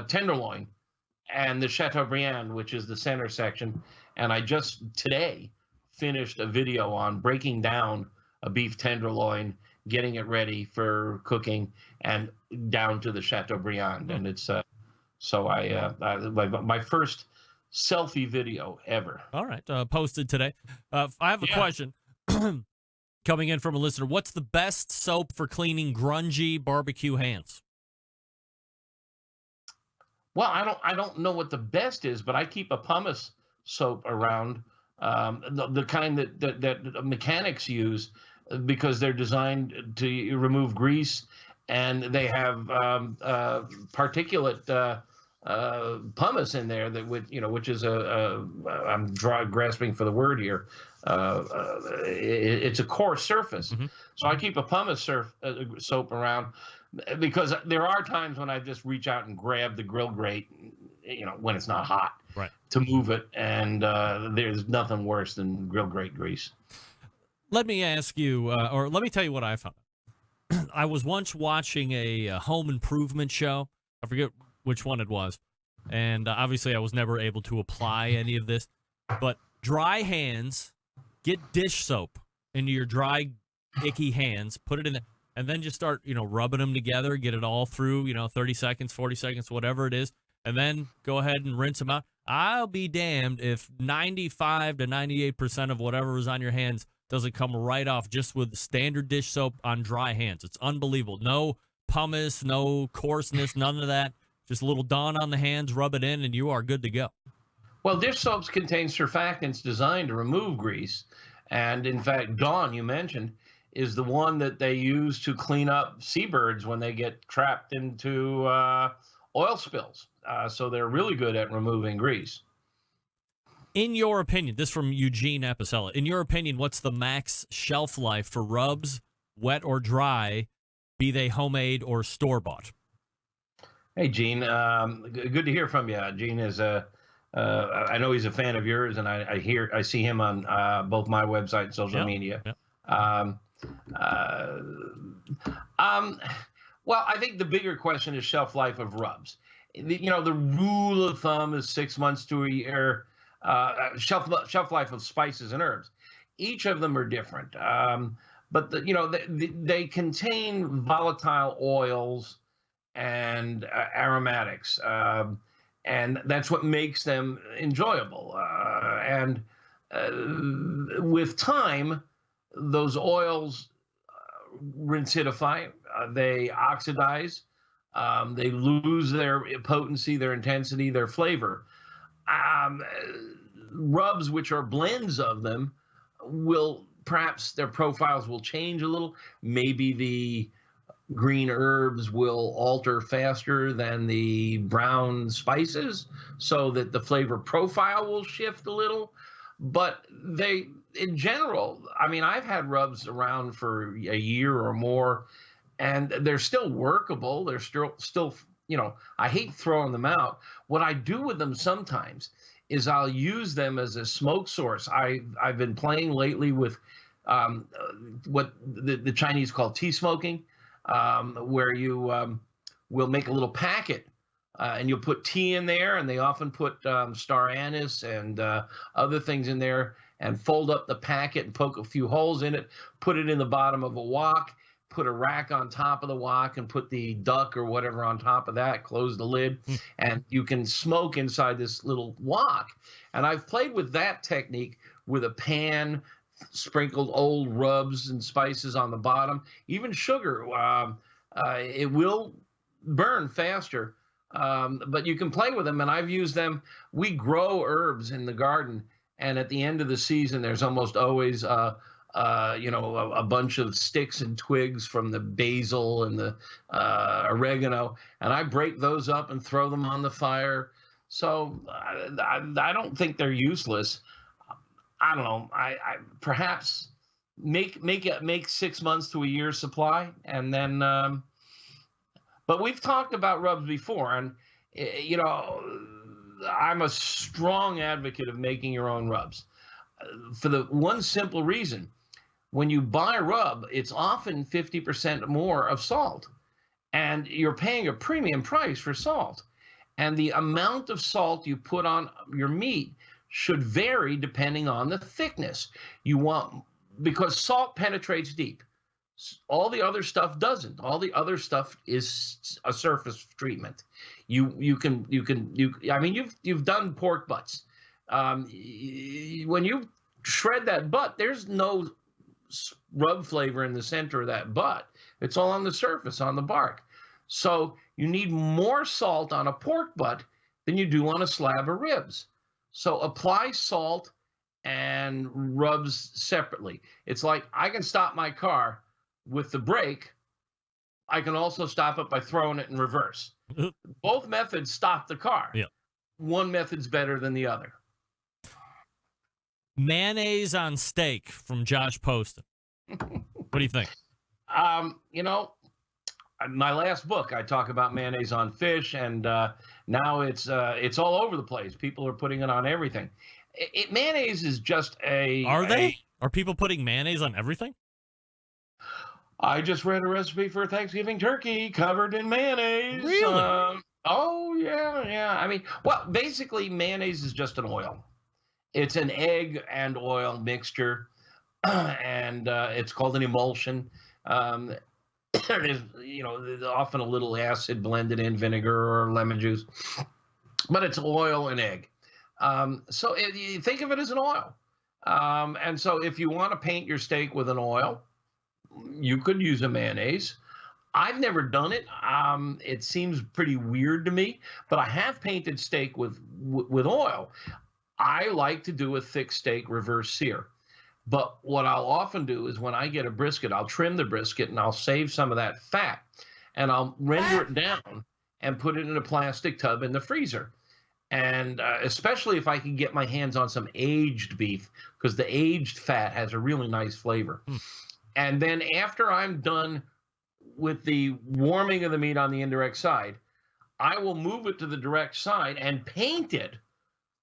tenderloin and the Chateaubriand, which is the center section. And I just today finished a video on breaking down a beef tenderloin, getting it ready for cooking, and down to the Chateaubriand. And it's my first selfie video ever. All right, posted today. I have a question coming in from a listener. What's the best soap for cleaning grungy barbecue hands? Well, I don't know what the best is, but I keep a pumice soap around, the kind that mechanics use, because they're designed to remove grease, and they have particulate pumice in there which is I'm grasping for the word here. It's a coarse surface. Mm-hmm. So I keep a pumice soap around, because there are times when I just reach out and grab the grill grate, when it's not hot, right, to move it, and there's nothing worse than grill grate grease. Let me ask you, or let me tell you what I found. I was once watching a home improvement show. I forget which one it was. And obviously I was never able to apply any of this. But dry hands, get dish soap into your dry, icky hands, put it in there, and then just start, rubbing them together, get it all through, 30 seconds, 40 seconds, whatever it is, and then go ahead and rinse them out. I'll be damned if 95 to 98% of whatever is on your hands doesn't come right off just with standard dish soap on dry hands. It's unbelievable. No pumice, no coarseness, none of that. Just a little Dawn on the hands, rub it in, and you are good to go. Well, dish soaps contain surfactants designed to remove grease. And in fact, Dawn, you mentioned, is the one that they use to clean up seabirds when they get trapped into oil spills. So they're really good at removing grease. In your opinion, this from Eugene Apicella, in your opinion, what's the max shelf life for rubs, wet or dry, be they homemade or store-bought? Hey, Gene. Good to hear from you. Gene is I know he's a fan of yours, and I see him on both my website and social media. Yep. Well, I think the bigger question is shelf life of rubs. The rule of thumb is 6 months to a year. Shelf life of spices and herbs. Each of them are different, but they contain volatile oils and aromatics, and that's what makes them enjoyable. And with time, those oils rincidify, they oxidize, they lose their potency, their intensity, their flavor. Rubs, which are blends of them, will perhaps their profiles will change a little. Maybe the green herbs will alter faster than the brown spices, so that the flavor profile will shift a little. But they, in general, I've had rubs around for a year or more, and they're still workable. They're still I hate throwing them out. What I do with them sometimes is I'll use them as a smoke source. I've been playing lately with what the Chinese call tea smoking, where you will make a little packet, and you'll put tea in there, and they often put star anise and other things in there, and fold up the packet and poke a few holes in it, put it in the bottom of a wok, put a rack on top of the wok, and put the duck or whatever on top of that, close the lid, and you can smoke inside this little wok. And I've played with that technique with a pan, sprinkled old rubs and spices on the bottom, even sugar. It will burn faster, but you can play with them, and I've used them. We grow herbs in the garden, and at the end of the season, there's almost always a bunch of sticks and twigs from the basil and the oregano, and I break those up and throw them on the fire. So I don't think they're useless. I don't know. I perhaps make 6 months to a year's supply, and then. But we've talked about rubs before, and I'm a strong advocate of making your own rubs, for the one simple reason: when you buy rub, it's often 50% more of salt, and you're paying a premium price for salt, and the amount of salt you put on your meat should vary depending on the thickness. Because salt penetrates deep. All the other stuff doesn't. All the other stuff is a surface treatment. I mean, you've done pork butts. When you shred that butt, there's no rub flavor in the center of that butt. It's all on the surface, on the bark. So you need more salt on a pork butt than you do on a slab of ribs. So apply salt and rubs separately. It's like I can stop my car with the brake. I can also stop it by throwing it in reverse. Both methods stop the car. Yeah. One method's better than the other. Mayonnaise on steak from Josh Poston. What do you think? You know, my last book, I talk about mayonnaise on fish, and now it's all over the place. People are putting it on everything. Mayonnaise is just a... Are they? Are people putting mayonnaise on everything? I just read a recipe for Thanksgiving turkey covered in mayonnaise. Really? Oh, yeah. I mean, well, basically, mayonnaise is just an oil. It's an egg and oil mixture, and it's called an emulsion. There's, there's often a little acid blended in, vinegar or lemon juice, but it's oil and egg. So you think of it as an oil. And so if you want to paint your steak with an oil, you could use a mayonnaise. I've never done it. It seems pretty weird to me, but I have painted steak with oil. I like to do a thick steak reverse sear. But what I'll often do is when I get a brisket, I'll trim the brisket and I'll save some of that fat and I'll render it down and put it in a plastic tub in the freezer. And especially if I can get my hands on some aged beef, because the aged fat has a really nice flavor. And then after I'm done with the warming of the meat on the indirect side, I will move it to the direct side and paint it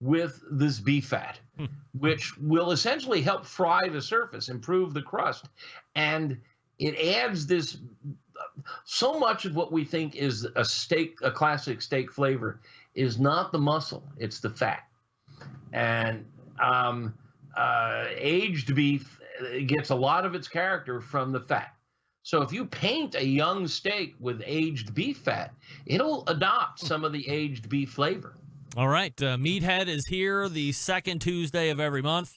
with this beef fat, which will essentially help fry the surface, improve the crust. And it adds this, so much of what we think is a classic steak flavor is not the muscle, it's the fat. And aged beef gets a lot of its character from the fat. So if you paint a young steak with aged beef fat, it'll adopt some of the aged beef flavor. All right. Meathead is here the second Tuesday of every month.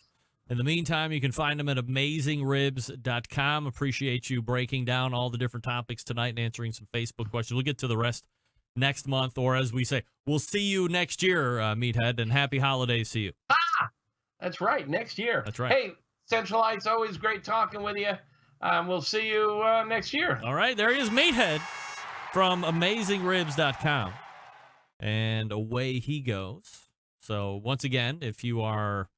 In the meantime, you can find him at AmazingRibs.com. Appreciate you breaking down all the different topics tonight and answering some Facebook questions. We'll get to the rest next month, or as we say, we'll see you next year, Meathead, and happy holidays to you. That's right. Next year. That's right. Hey, Centralites, always great talking with you. We'll see you next year. All right. There he is, Meathead from AmazingRibs.com. And away he goes. So once again, if you are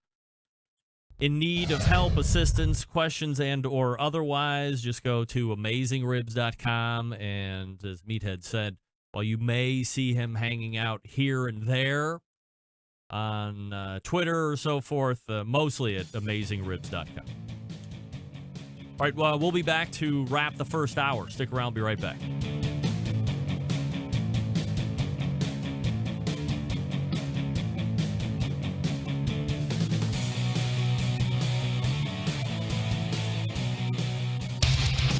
in need of help, assistance, questions, and or otherwise, just go to AmazingRibs.com. And as Meathead said, while you may see him hanging out here and there on Twitter or so forth, mostly at AmazingRibs.com. All right, well, we'll be back to wrap the first hour. Stick around. I'll be right back.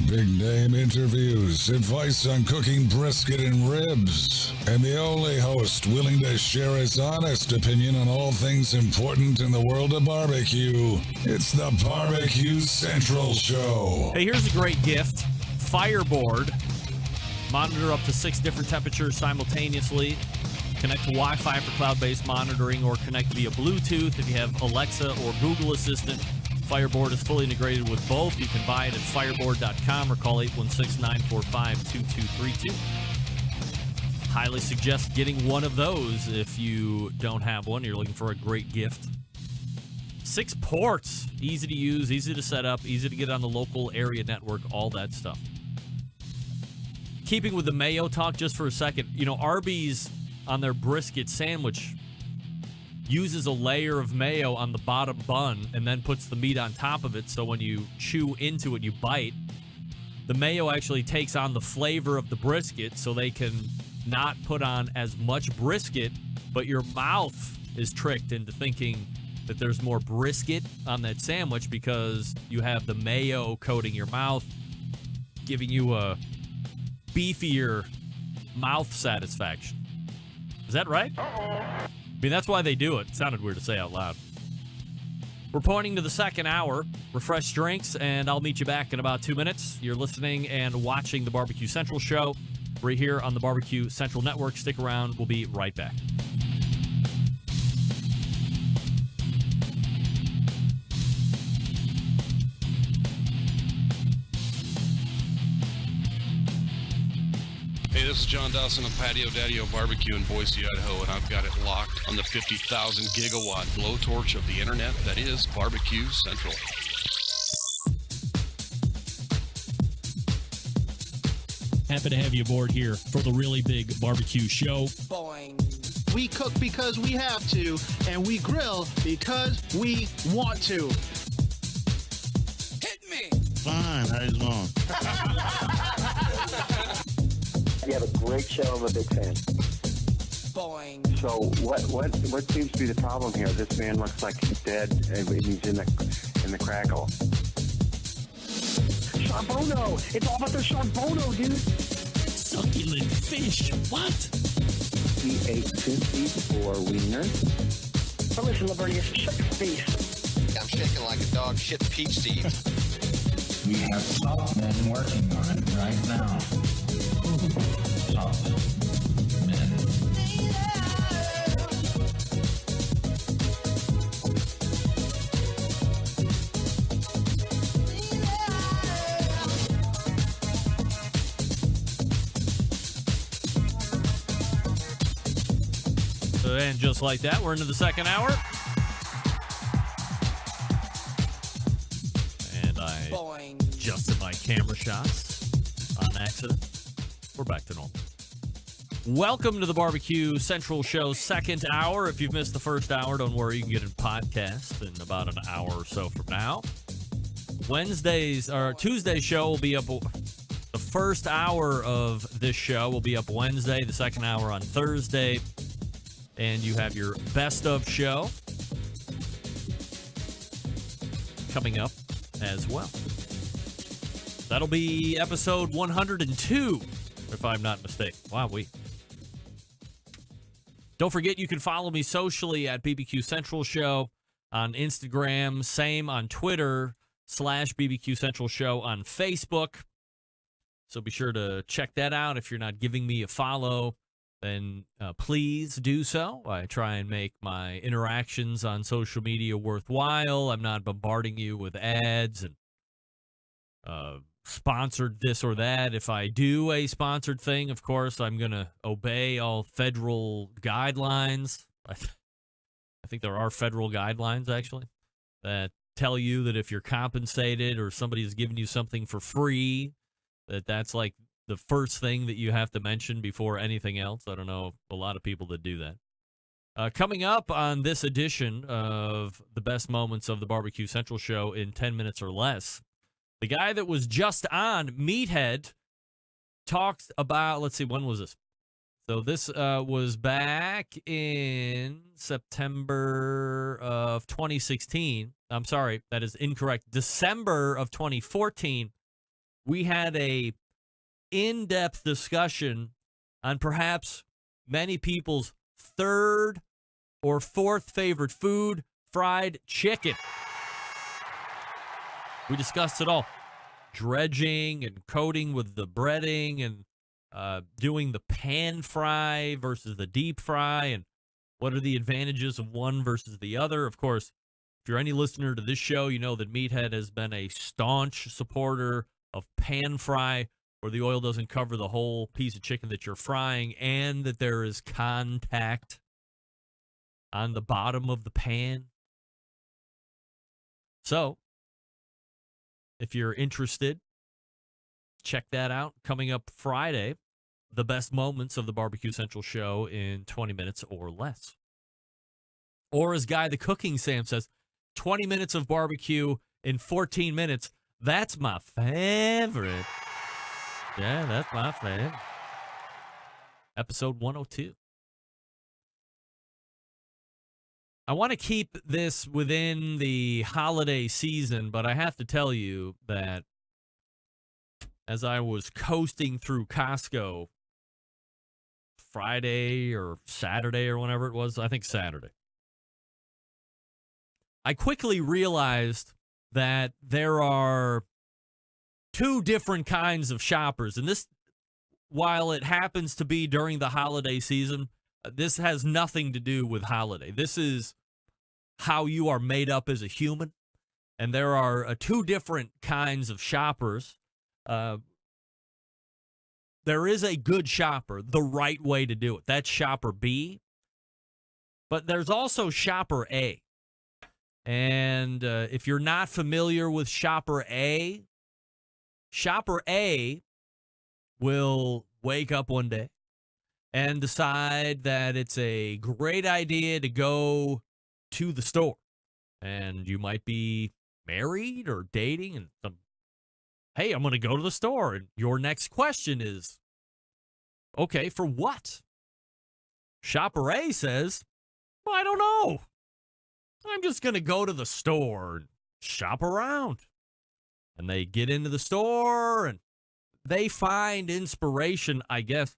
Big name interviews, advice on cooking brisket and ribs, and the only host willing to share his honest opinion on all things important in the world of barbecue. It's the BBQ Central Show. Hey, here's a great gift. Fireboard. Monitor up to 6 different temperatures simultaneously. Connect to Wi-Fi for cloud-based monitoring or connect via Bluetooth if you have Alexa or Google Assistant. Fireboard is fully integrated with both. You can buy it at fireboard.com or call 816-945-2232. Highly suggest getting one of those if you don't have one. You're looking for a great gift. 6 ports. Easy to use, easy to set up, easy to get on the local area network, all that stuff. Keeping with the mayo talk just for a second, Arby's on their brisket sandwich uses a layer of mayo on the bottom bun and then puts the meat on top of it, so when you chew into it, you bite. The mayo actually takes on the flavor of the brisket, so they can not put on as much brisket, but your mouth is tricked into thinking that there's more brisket on that sandwich because you have the mayo coating your mouth. giving you a beefier mouth satisfaction. Is that right? I mean, that's why they do it. It sounded weird to say out loud. We're pointing to the second hour. Refresh drinks, and I'll meet you back in about 2 minutes. You're listening and watching the BBQ Central Show right here on the BBQ Central Network. Stick around. We'll be right back. Hey, this is John Dawson of Patio Daddy-O Barbecue in Boise, Idaho, and I've got it locked on the 50,000 gigawatt blowtorch of the internet that is BBQ Central. Happy to have you aboard here for the really big barbecue show. Boing. We cook because we have to, and we grill because we want to. Hit me. Fine, how you doing? You have a great show. I'm a big fan. Boing. So what seems to be the problem here? This man looks like he's dead, and he's in the crackle. Charbono! It's all about the charbono, dude! Succulent fish, what? He ate 54 wieners. But listen, Lavernius, shut your face. I'm shaking like a dog shit peach seeds. We have top men working on it right now. Top men. And just like that, we're into the second hour. And I adjusted my camera shots on accident. We're back to normal. Welcome to the BBQ Central Show's second hour. If you've missed the first hour, don't worry. You can get a podcast in about an hour or so from now. Tuesday's show will be up. The first hour of this show will be up Wednesday, the second hour on Thursday. And you have your best of show coming up as well. That'll be episode 102, if I'm not mistaken. Wow, Don't forget, you can follow me socially at BBQ Central Show on Instagram. Same on Twitter, /BBQ Central Show on Facebook. So be sure to check that out. If you're not giving me a follow, then please do so. I try and make my interactions on social media worthwhile. I'm not bombarding you with ads and sponsored this or that. If I do a sponsored thing, of course, I'm going to obey all federal guidelines. I think there are federal guidelines, actually, that tell you that if you're compensated or somebody is giving you something for free, that's like the first thing that you have to mention before anything else. I don't know a lot of people that do that. Coming up on this edition of the best moments of the BBQ Central Show in 10 minutes or less, the guy that was just on, Meathead, talks about, let's see, when was this? So this was back in September of 2016. I'm sorry, that is incorrect. December of 2014, we had a in-depth discussion on perhaps many people's third or fourth favorite food, fried chicken. We discussed it all. Dredging and coating with the breading and doing the pan fry versus the deep fry and what are the advantages of one versus the other. Of course, if you're any listener to this show, you know that Meathead has been a staunch supporter of pan fry, where the oil doesn't cover the whole piece of chicken that you're frying and that there is contact on the bottom of the pan. So, if you're interested, check that out. Coming up Friday, the best moments of the BBQ Central Show in 20 minutes or less. Or as Guy the Cooking Sam says, 20 minutes of barbecue in 14 minutes. That's my favorite. Yeah, that's my favorite. Episode 102. I want to keep this within the holiday season, but I have to tell you that as I was coasting through Costco Friday or Saturday or whenever it was. I think Saturday. I quickly realized that there are two different kinds of shoppers. And this, while it happens to be during the holiday season, this has nothing to do with holiday. This is how you are made up as a human. And there are two different kinds of shoppers. There is a good shopper, the right way to do it. That's shopper B. But there's also shopper A. And if you're not familiar with shopper A will wake up one day and decide that it's a great idea to go to the store. And you might be married or dating, and hey, I'm going to go to the store. And your next question is, okay, for what? Shopper A says, well, I don't know. I'm just going to go to the store and shop around. And they get into the store and they find inspiration, I guess,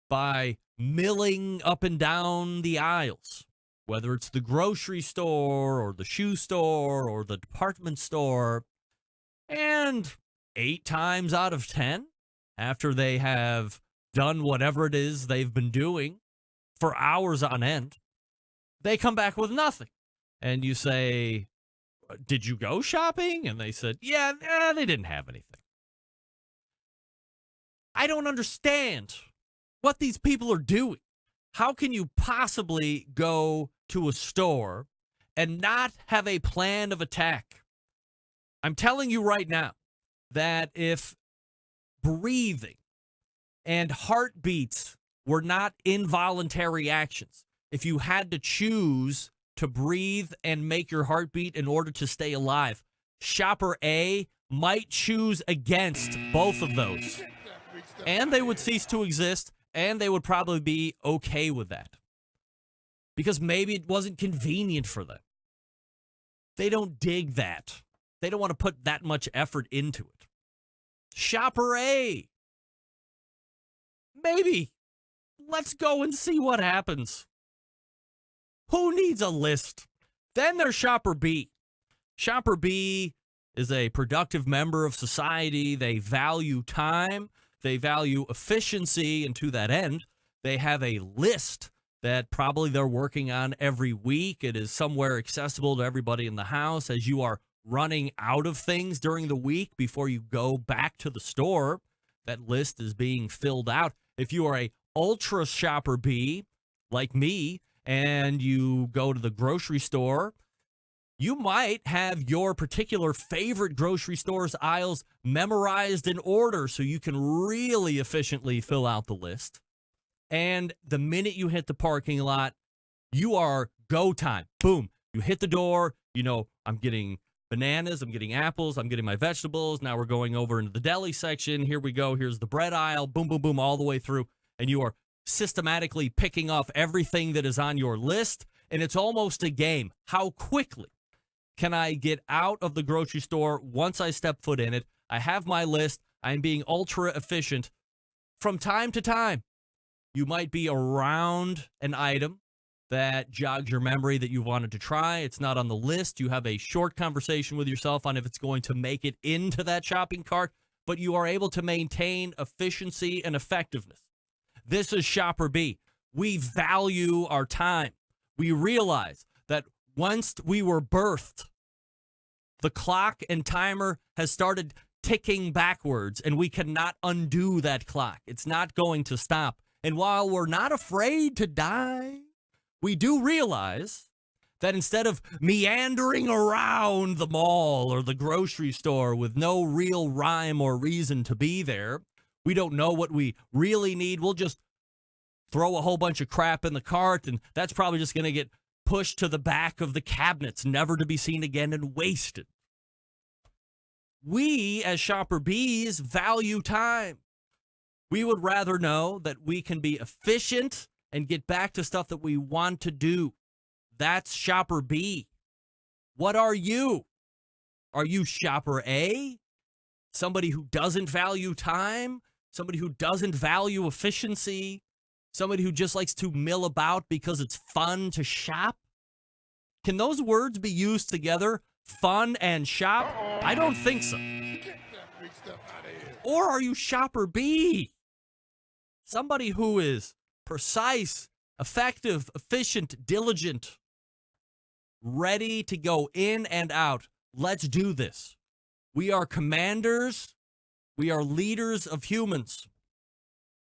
by milling up and down the aisles, whether it's the grocery store or the shoe store or the department store. And 8 times out of 10, after they have done whatever it is they've been doing for hours on end, they come back with nothing. And you say, did you go shopping? And they said, yeah, they didn't have anything. I don't understand what these people are doing. How can you possibly go to a store and not have a plan of attack? I'm telling you right now that if breathing and heartbeats were not involuntary actions, if you had to choose to breathe and make your heartbeat in order to stay alive, shopper A might choose against both of those. And they would cease to exist, and they would probably be okay with that. Because maybe it wasn't convenient for them. They don't dig that. They don't want to put that much effort into it. Shopper A, maybe. Let's go and see what happens. Who needs a list? Then there's shopper B. Shopper B is a productive member of society. They value time. They value efficiency. And to that end, they have a list that probably they're working on every week. It is somewhere accessible to everybody in the house. As you are running out of things during the week before you go back to the store, that list is being filled out. If you are a ultra shopper B, like me, and you go to the grocery store, you might have your particular favorite grocery store's aisles memorized in order so you can really efficiently fill out the list. And the minute you hit the parking lot, you are go time. Boom. You hit the door. You know, I'm getting bananas. I'm getting apples. I'm getting my vegetables. Now we're going over into the deli section. Here we go. Here's the bread aisle. Boom, boom, boom, all the way through. And you are systematically picking off everything that is on your list, and it's almost a game. How quickly can I get out of the grocery store once I step foot in it? I have my list. I'm being ultra efficient. From time to time, you might be around an item that jogs your memory that you wanted to try. It's not on the list. You have a short conversation with yourself on if it's going to make it into that shopping cart, but you are able to maintain efficiency and effectiveness. This is shopper B. We value our time. We realize that once we were birthed, the clock and timer has started ticking backwards, and we cannot undo that clock. It's not going to stop. And while we're not afraid to die, we do realize that instead of meandering around the mall or the grocery store with no real rhyme or reason to be there, we don't know what we really need. We'll just throw a whole bunch of crap in the cart, and that's probably just going to get pushed to the back of the cabinets, never to be seen again and wasted. We, as shopper Bs, value time. We would rather know that we can be efficient and get back to stuff that we want to do. That's shopper B. What are you? Are you shopper A? somebody who doesn't value time, somebody who doesn't value efficiency, somebody who just likes to mill about because it's fun to shop? Can those words be used together, fun and shop? I don't think so. Or are you shopper B? Somebody who is precise, effective, efficient, diligent, ready to go in and out. Let's do this. We are commanders. We are leaders of humans.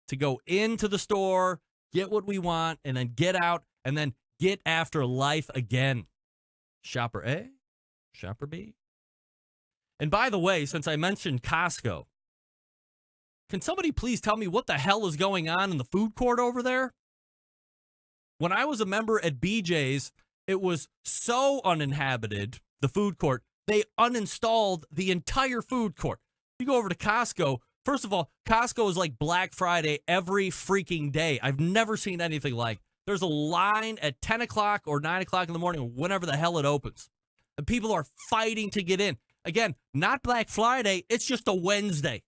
To go into the store, get what we want, and then get out, and then get after life again. Shopper A, shopper B. And by the way, since I mentioned Costco, can somebody please tell me what the hell is going on in the food court over there? When I was a member at BJ's, it was so uninhabited, the food court, they uninstalled the entire food court. You go over to Costco, first of all, Costco is like Black Friday every freaking day. I've never seen anything like. There's a line at 10 o'clock or 9 o'clock in the morning, whenever the hell it opens. And people are fighting to get in. Again, not Black Friday, it's just a Wednesday.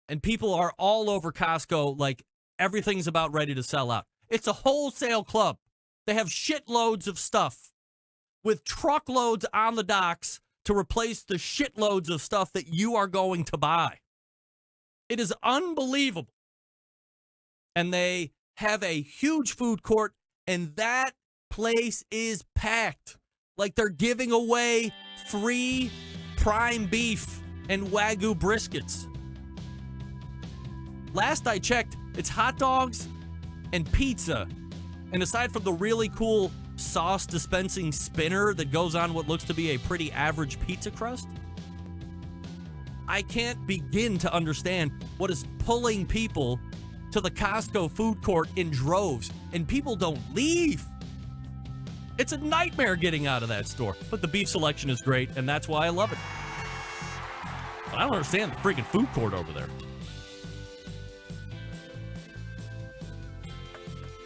And people are all over Costco like everything's about ready to sell out. It's a wholesale club. They have shitloads of stuff with truckloads on the docks to replace the shitloads of stuff that you are going to buy. It is unbelievable. And they have a huge food court, and that place is packed. Like they're giving away free prime beef and Wagyu briskets. Last I checked, it's hot dogs and pizza. And aside from the really cool sauce dispensing spinner that goes on what looks to be a pretty average pizza crust, I can't begin to understand what is pulling people to the Costco food court in droves. And people don't leave. It's a nightmare getting out of that store. But the beef selection is great, and that's why I love it. But I don't understand the freaking food court over there.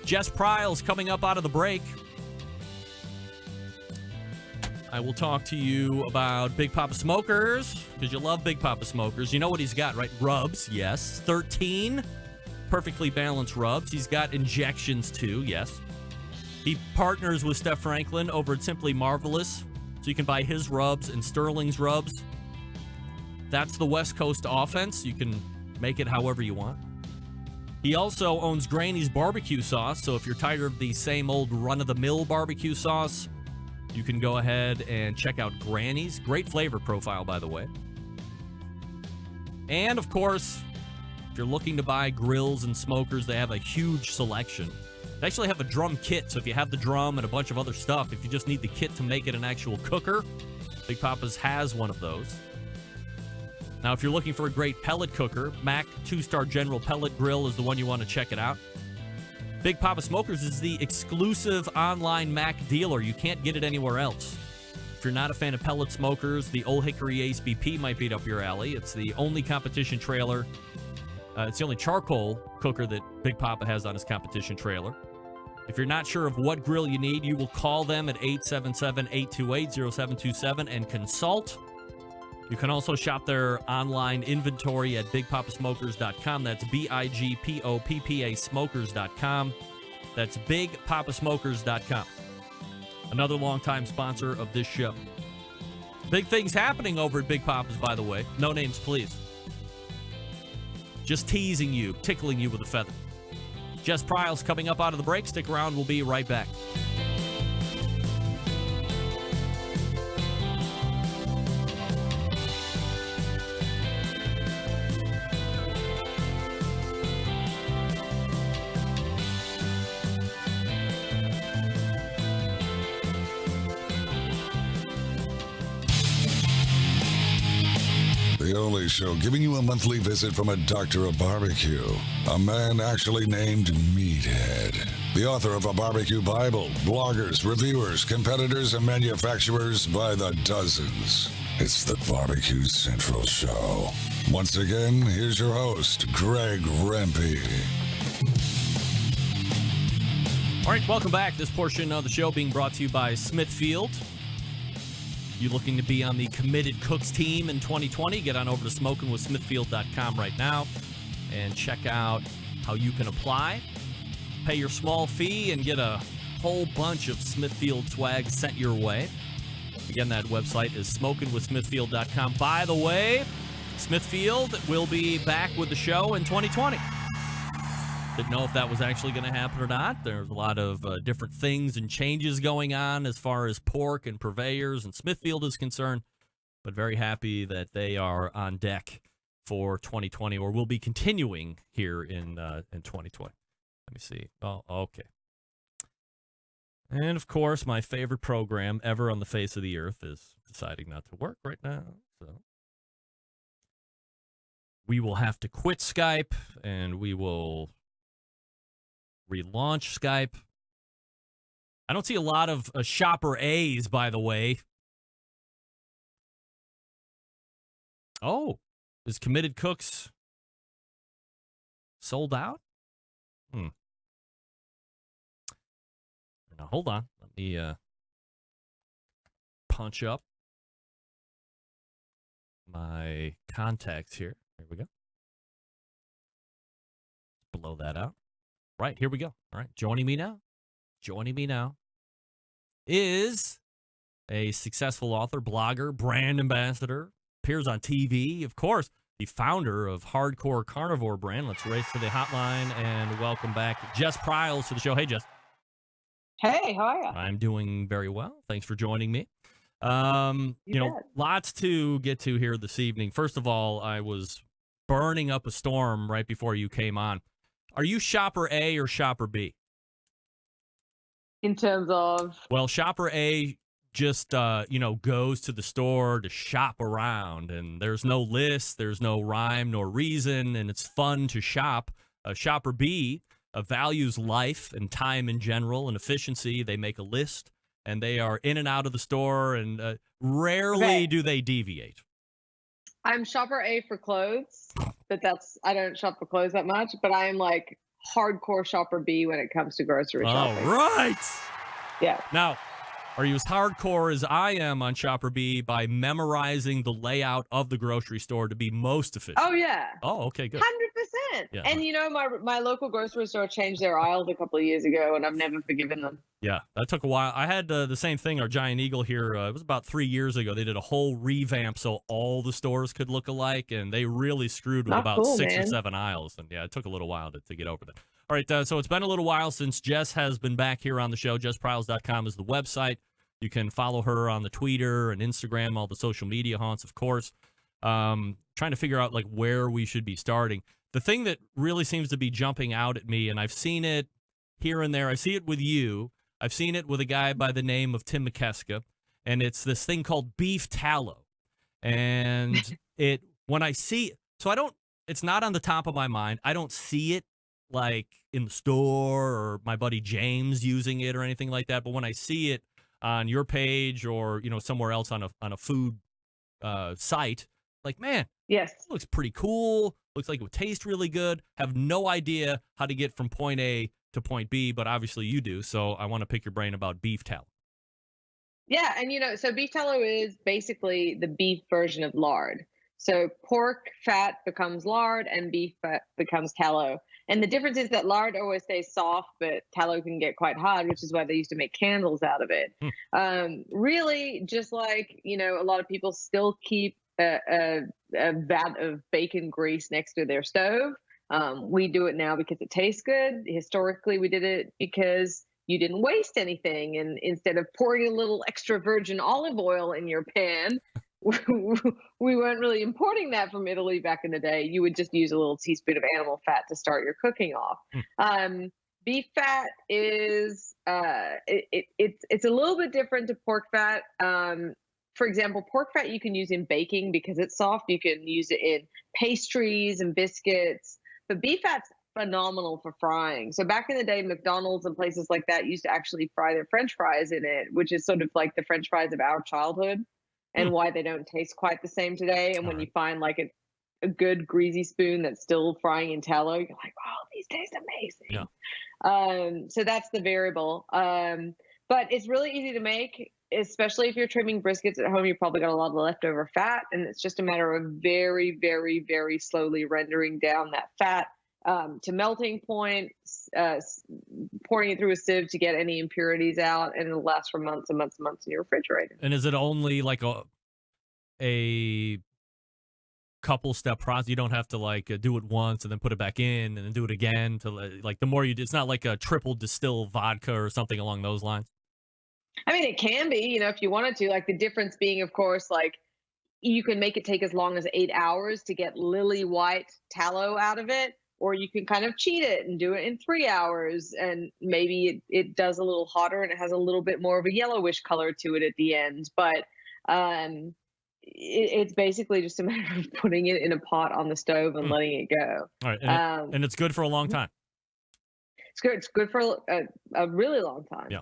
Jess Pryles coming up out of the break. I will talk to you about Big Papa Smokers, because you love Big Papa Smokers. You know what he's got, right? Rubs, yes. 13 perfectly balanced rubs. He's got injections, too, yes. He partners with Steph Franklin over at Simply Marvelous, so you can buy his rubs and Sterling's rubs. That's the West Coast offense. You can make it however you want. He also owns Granny's barbecue sauce, so if you're tired of the same old run-of-the-mill barbecue sauce, you can go ahead and check out Granny's. Great flavor profile, by the way. And, of course, if you're looking to buy grills and smokers, they have a huge selection. They actually have a drum kit, so if you have the drum and a bunch of other stuff, if you just need the kit to make it an actual cooker, Big Papa's has one of those. Now, if you're looking for a great pellet cooker, Mac 2-Star General Pellet Grill is the one you want to check it out. Big Papa Smokers is the exclusive online Mac dealer. You can't get it anywhere else. If you're not a fan of pellet smokers, the Old Hickory Ace BP might be up your alley. It's the only competition trailer. It's the only charcoal cooker that Big Papa has on his competition trailer. If you're not sure of what grill you need, you will call them at 877-828-0727 and consult. You can also shop their online inventory at bigpapasmokers.com. That's BIGPOPPA smokers.com. That's bigpapasmokers.com. Another longtime sponsor of this show. Big things happening over at Big Papa's, by the way. No names, please. Just teasing you, tickling you with a feather. Jess Pryles coming up out of the break. Stick around. We'll be right back. The only show giving you a monthly visit from a doctor of barbecue. A man actually named Meathead. The author of a barbecue Bible. Bloggers, reviewers, competitors, and manufacturers by the dozens. It's the BBQ Central Show. Once again, here's your host, Greg Rempe. All right, welcome back. This portion of the show being brought to you by Smithfield. You looking to be on the Committed Cooks team in 2020? Get on over to smokingwithsmithfield.com right now and check out how you can apply. Pay your small fee and get a whole bunch of Smithfield swag sent your way. Again, that website is smokingwithsmithfield.com. By the way, Smithfield will be back with the show in 2020. Didn't know if that was actually going to happen or not. There's a lot of different things and changes going on as far as pork and purveyors and Smithfield is concerned, but very happy that they are on deck for 2020, or will be continuing here in 2020. Let me see. Oh, okay. And, of course, my favorite program ever on the face of the earth is deciding not to work right now. So we will have to quit Skype, and we will relaunch Skype. I don't see a lot of Shopper A's, by the way. Oh, is Committed Cooks sold out? Now, hold on. Let me punch up my contacts here. Here we go. Blow that out. Right, here we go. All right, joining me now is a successful author, blogger, brand ambassador, appears on TV, of course, the founder of Hardcore Carnivore brand. Let's race to the hotline and welcome back Jess Pryles to the show. Hey, Jess. Hey, how are you? I'm doing very well. Thanks for joining me. Lots to get to here this evening. First of all, I was burning up a storm right before you came on. Are you Shopper A or Shopper B? In terms of? Well, Shopper A just, goes to the store to shop around, and there's no list, there's no rhyme nor reason, and it's fun to shop. Shopper B values life and time in general and efficiency. They make a list, and they are in and out of the store, and rarely do they deviate. I'm Shopper A for clothes, but I don't shop for clothes that much, but I am like hardcore Shopper B when it comes to grocery shopping. All right. Yeah. Now, are you as hardcore as I am on Shopper B by memorizing the layout of the grocery store to be most efficient? Oh, yeah. Oh, okay, good. 100%. Yeah. And, my local grocery store changed their aisles a couple of years ago, and I've never forgiven them. Yeah, that took a while. I had the same thing. Our Giant Eagle here, it was about 3 years ago. They did a whole revamp so all the stores could look alike, and they really screwed with about 6 or 7 aisles. And, yeah, it took a little while to get over that. All right, so it's been a little while since Jess has been back here on the show. JessPryles.com is the website. You can follow her on the Twitter and Instagram, all the social media haunts, of course. Trying to figure out, where we should be starting. The thing that really seems to be jumping out at me, and I've seen it here and there. I see it with you. I've seen it with a guy by the name of Tim McKeska, and it's this thing called beef tallow. And when I see it, it's not on the top of my mind. I don't see it in the store or my buddy James using it or anything like that. But when I see it on your page or, somewhere else on a food site, man, yes, it looks pretty cool. Looks like it would taste really good. Have no idea how to get from point A to point B, but obviously you do. So I want to pick your brain about beef tallow. Yeah, and so beef tallow is basically the beef version of lard. So pork fat becomes lard and beef fat becomes tallow. And the difference is that lard always stays soft, but tallow can get quite hard, which is why they used to make candles out of it. Really, just like, a lot of people still keep a vat of bacon grease next to their stove. We do it now because it tastes good. Historically, we did it because you didn't waste anything. And instead of pouring a little extra virgin olive oil in your pan, we weren't really importing that from Italy back in the day. You would just use a little teaspoon of animal fat to start your cooking off. Beef fat is it's a little bit different to pork fat. For example, pork fat you can use in baking because it's soft. You can use it in pastries and biscuits. But beef fat's phenomenal for frying. So back in the day, McDonald's and places like that used to actually fry their French fries in it, which is sort of like the French fries of our childhood and why they don't taste quite the same today. And when you find a good greasy spoon that's still frying in tallow, you're like, oh, these taste amazing. Yeah. So that's the variable. But it's really easy to make. especially if you're trimming briskets at home, you probably got a lot of leftover fat, and it's just a matter of very, very, very slowly rendering down that fat to melting point, pouring it through a sieve to get any impurities out, and it'll last for months and months and months in your refrigerator. And is it only like a couple step process? You don't have to like do it once and then put it back in and then do it again to like the more you do. It's not like a triple distill vodka or something along those lines. I mean, it can be, if you wanted to, like the difference being, of course, like you can make it take as long as 8 hours to get lily white tallow out of it, or you can kind of cheat it and do it in 3 hours. And maybe it does a little hotter and it has a little bit more of a yellowish color to it at the end. But it's basically just a matter of putting it in a pot on the stove and letting it go. All right. And it's good for a long time. It's good. It's good for a really long time. Yeah.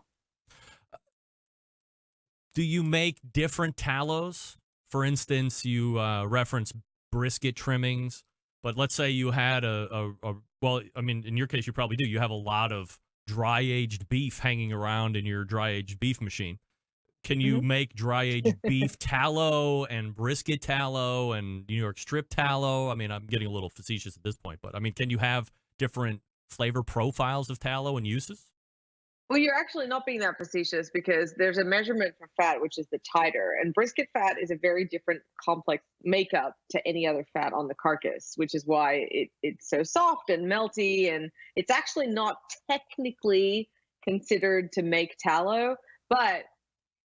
Do you make different tallows? For instance, you reference brisket trimmings, but let's say you had well, I mean, in your case, you probably do. You have a lot of dry-aged beef hanging around in your dry-aged beef machine. Can you make dry-aged beef tallow and brisket tallow and New York strip tallow? I mean, I'm getting a little facetious at this point, but I mean, can you have different flavor profiles of tallow and uses? Well, you're actually not being that facetious because there's a measurement for fat, which is the titer. And brisket fat is a very different complex makeup to any other fat on the carcass, which is why it's so soft and melty. And it's actually not technically considered to make tallow. But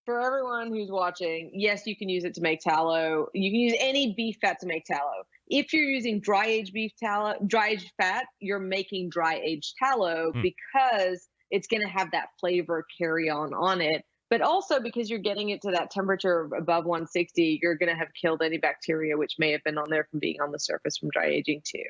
for everyone who's watching, yes, you can use it to make tallow. You can use any beef fat to make tallow. If you're using dry-aged beef tallow, dry-aged fat, you're making dry-aged tallow because it's going to have that flavor carry on it. But also because you're getting it to that temperature of above 160, you're going to have killed any bacteria which may have been on there from being on the surface from dry aging too.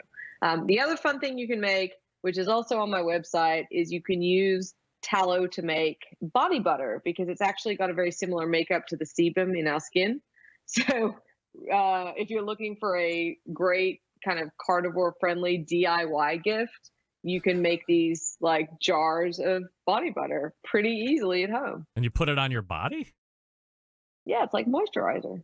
The other fun thing you can make, which is also on my website, is you can use tallow to make body butter because it's actually got a very similar makeup to the sebum in our skin. So if you're looking for a great kind of carnivore friendly DIY gift, you can make these like jars of body butter pretty easily at home. And you put it on your body? Yeah, it's like moisturizer.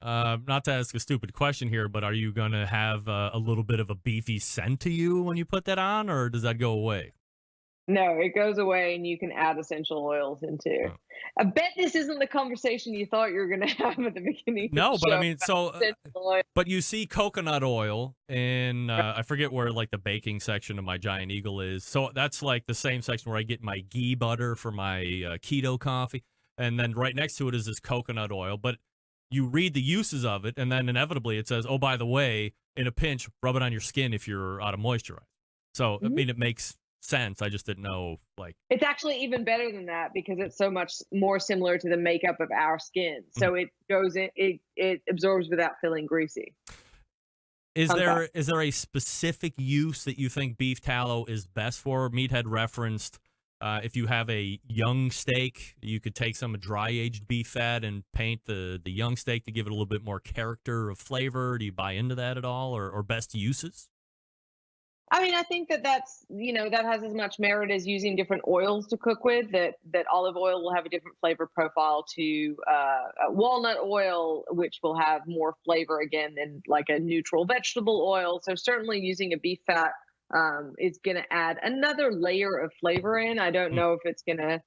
Not to ask a stupid question here, but are you going to have a little bit of a beefy scent to you when you put that on, or does that go away? No, it goes away and you can add essential oils into. Oh. I bet this isn't the conversation you thought you were going to have at the beginning. No, but I mean, but you see coconut oil in, I forget where like the baking section of my Giant Eagle is. So that's like the same section where I get my ghee butter for my keto coffee. And then right next to it is this coconut oil. But you read the uses of it, and then inevitably it says, oh, by the way, in a pinch, rub it on your skin if you're out of moisturizer. So, I mean, it makes sense. I just didn't know, like, it's actually even better than that because it's so much more similar to the makeup of our skin. So it goes in, it absorbs without feeling greasy. Is there a specific use that you think beef tallow is best for? Meathead referenced if you have a young steak, you could take some dry-aged beef fat and paint the young steak to give it a little bit more character of flavor. Do you buy into that at all, or best uses? I mean, I think that's, that has as much merit as using different oils to cook with, that olive oil will have a different flavor profile to walnut oil, which will have more flavor again than like a neutral vegetable oil. So certainly using a beef fat is going to add another layer of flavor in. I don't know if it's going to,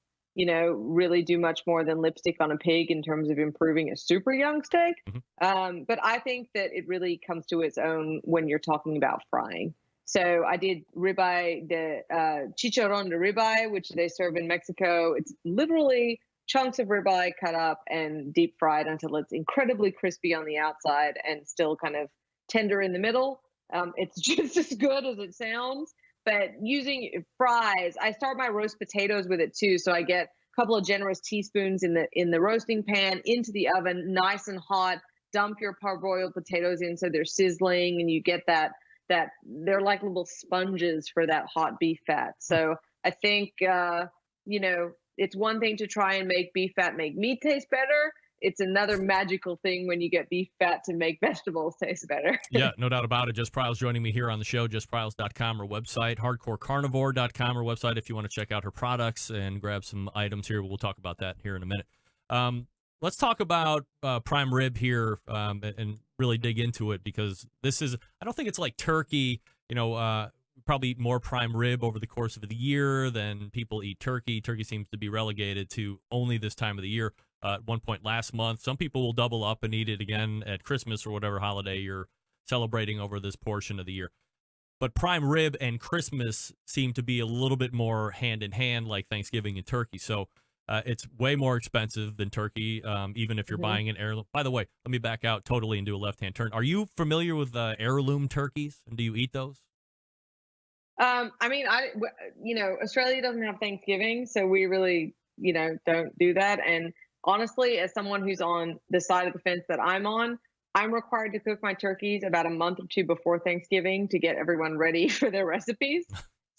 really do much more than lipstick on a pig in terms of improving a super young steak. But I think that it really comes to its own when you're talking about frying. So I did ribeye, the chicharron de ribeye, which they serve in Mexico. It's literally chunks of ribeye cut up and deep fried until it's incredibly crispy on the outside and still kind of tender in the middle. It's just as good as it sounds. But using fries, I start my roast potatoes with it too. So I get a couple of generous teaspoons in the roasting pan into the oven, nice and hot. Dump your parboiled potatoes in so they're sizzling, and you get that they're like little sponges for that hot beef fat. So I think, it's one thing to try and make beef fat make meat taste better. It's another magical thing when you get beef fat to make vegetables taste better. Yeah, no doubt about it. Jess Pryles joining me here on the show, JessPryles.com, her website, hardcorecarnivore.com, her website if you want to check out her products and grab some items here. We'll talk about that here in a minute. Let's talk about prime rib here and really dig into it, because this is, I don't think it's like turkey, probably eat more prime rib over the course of the year than people eat turkey. Turkey seems to be relegated to only this time of the year. At one point last month, some people will double up and eat it again at Christmas or whatever holiday you're celebrating over this portion of the year. But prime rib and Christmas seem to be a little bit more hand in hand, like Thanksgiving and turkey. So it's way more expensive than turkey, even if you're buying an heirloom. By the way, let me back out totally and do a left-hand turn. Are you familiar with heirloom turkeys, and do you eat those? Australia doesn't have Thanksgiving, so we really, don't do that. And honestly, as someone who's on the side of the fence that I'm on, I'm required to cook my turkeys about a month or two before Thanksgiving to get everyone ready for their recipes.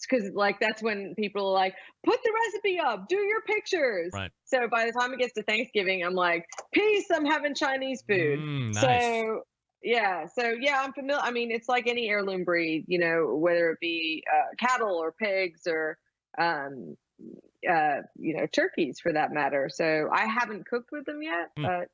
Because that's when people are like, put the recipe up, do your pictures. Right. So by the time it gets to Thanksgiving, I'm like, peace, I'm having Chinese food. Nice. So I'm familiar. I mean, it's like any heirloom breed, whether it be cattle or pigs or, turkeys for that matter. So I haven't cooked with them yet, but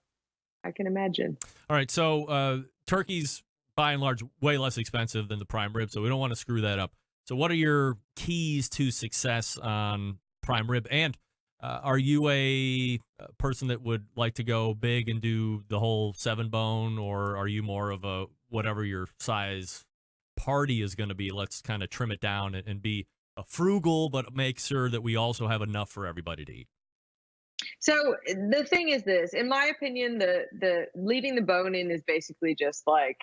I can imagine. All right. So turkey's by and large way less expensive than the prime rib, so we don't want to screw that up. So what are your keys to success on prime rib? And are you a person that would like to go big and do the whole 7-bone, or are you more of a whatever your size party is going to be, let's kind of trim it down and be a frugal, but make sure that we also have enough for everybody to eat? So the thing is this, in my opinion, the leaving the bone in is basically just like,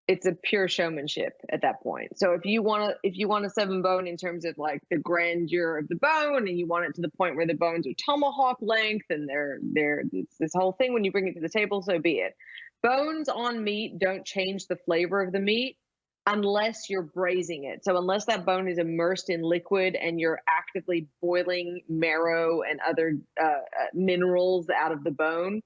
it's a pure showmanship at that point. So if you want a 7-bone in terms of like the grandeur of the bone, and you want it to the point where the bones are tomahawk length and it's this whole thing when you bring it to the table, so be it. Bones on meat don't change the flavor of the meat unless you're braising it. So unless that bone is immersed in liquid and you're actively boiling marrow and other minerals out of the bone,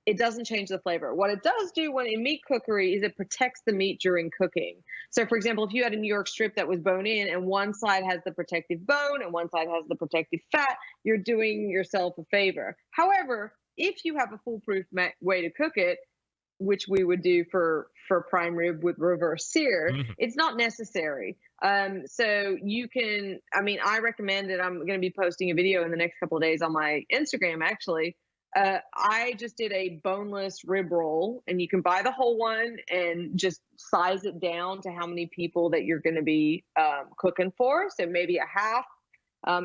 it doesn't change the flavor. What it does do when in meat cookery is it protects the meat during cooking. So for example, if you had a New York strip that was bone in and one side has the protective bone and one side has the protective fat, you're doing yourself a favor. However, if you have a foolproof way to cook it, which we would do for prime rib with reverse sear, it's not necessary. So you can, I recommend it. I'm going to be posting a video in the next couple of days on my Instagram, actually. I just did a boneless rib roll, and you can buy the whole one and just size it down to how many people that you're going to be cooking for. So maybe a half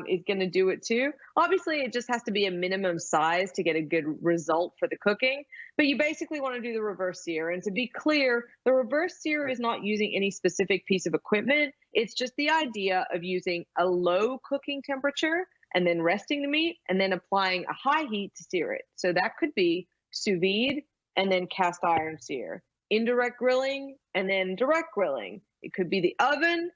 is going to do it too. Obviously, it just has to be a minimum size to get a good result for the cooking. But you basically want to do the reverse sear. And to be clear, the reverse sear is not using any specific piece of equipment. It's just the idea of using a low cooking temperature and then resting the meat and then applying a high heat to sear it. So that could be sous vide and then cast iron sear, indirect grilling and then direct grilling. It could be the oven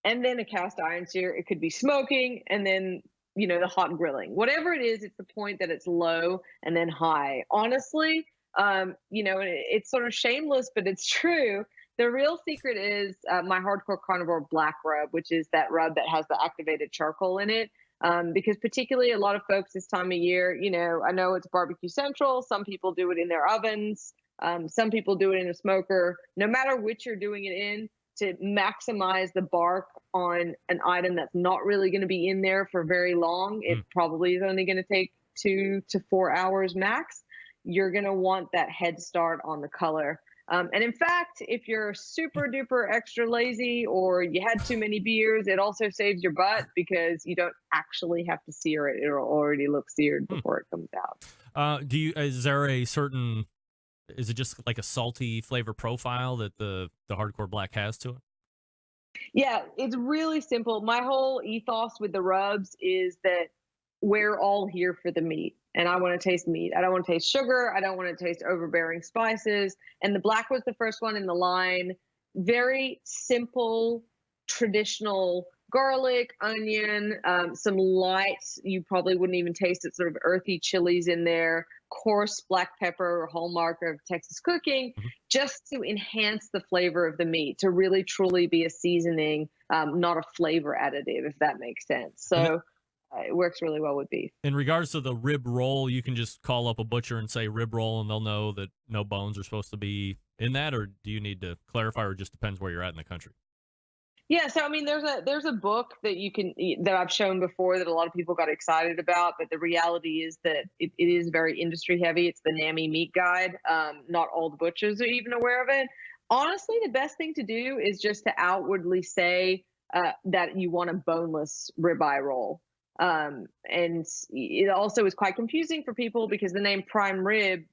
and then a cast iron sear. It could be smoking and then, the hot grilling. Whatever it is, it's the point that it's low and then high. Honestly, it's sort of shameless, but it's true. The real secret is my Hardcore Carnivore black rub, which is that rub that has the activated charcoal in it. Because particularly a lot of folks this time of year, I know it's BBQ Central. Some people do it in their ovens. Some people do it in a smoker. No matter which you're doing it in, to maximize the bark on an item that's not really going to be in there for very long, it probably is only going to take 2 to 4 hours max. You're going to want that head start on the color. And in fact, if you're super duper extra lazy or you had too many beers, it also saves your butt because you don't actually have to sear it. It'll already look seared before it comes out. Is it just like a salty flavor profile that the Hardcore Black has to it? Yeah, it's really simple. My whole ethos with the rubs is that we're all here for the meat. And I want to taste meat. I don't want to taste sugar. I don't want to taste overbearing spices. And the black was the first one in the line. Very simple, traditional garlic, onion, some light, you probably wouldn't even taste it, sort of earthy chilies in there, coarse black pepper, hallmark of Texas cooking, just to enhance the flavor of the meat, to really truly be a seasoning, not a flavor additive, if that makes sense. So it works really well with beef. In regards to the rib roll, you can just call up a butcher and say rib roll, and they'll know that no bones are supposed to be in that, or do you need to clarify, or it just depends where you're at in the country? Yeah, so I mean, there's a book that I've shown before that a lot of people got excited about, but the reality is that it is very industry heavy. It's the NAMI Meat Guide. Not all the butchers are even aware of it. Honestly, the best thing to do is just to outwardly say that you want a boneless ribeye roll. And it also is quite confusing for people because the name prime rib,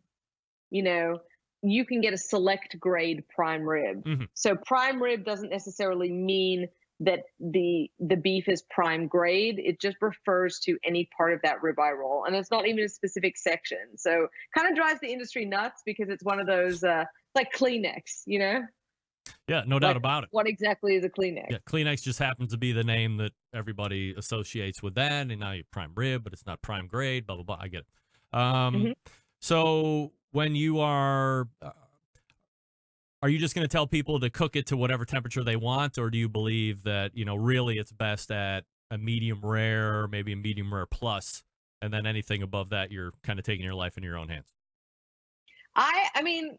you can get a select grade prime rib. Mm-hmm. So prime rib doesn't necessarily mean that the beef is prime grade. It just refers to any part of that ribeye roll, and it's not even a specific section. So kind of drives the industry nuts because it's one of those like Kleenex, Yeah, no doubt about it. What exactly is a Kleenex? Yeah, Kleenex just happens to be the name that everybody associates with that, and now you prime rib, but it's not prime grade, blah, blah, blah. I get it. So when you are you just going to tell people to cook it to whatever temperature they want, or do you believe that, really it's best at a medium rare, maybe a medium rare plus, and then anything above that, you're kind of taking your life in your own hands? I mean,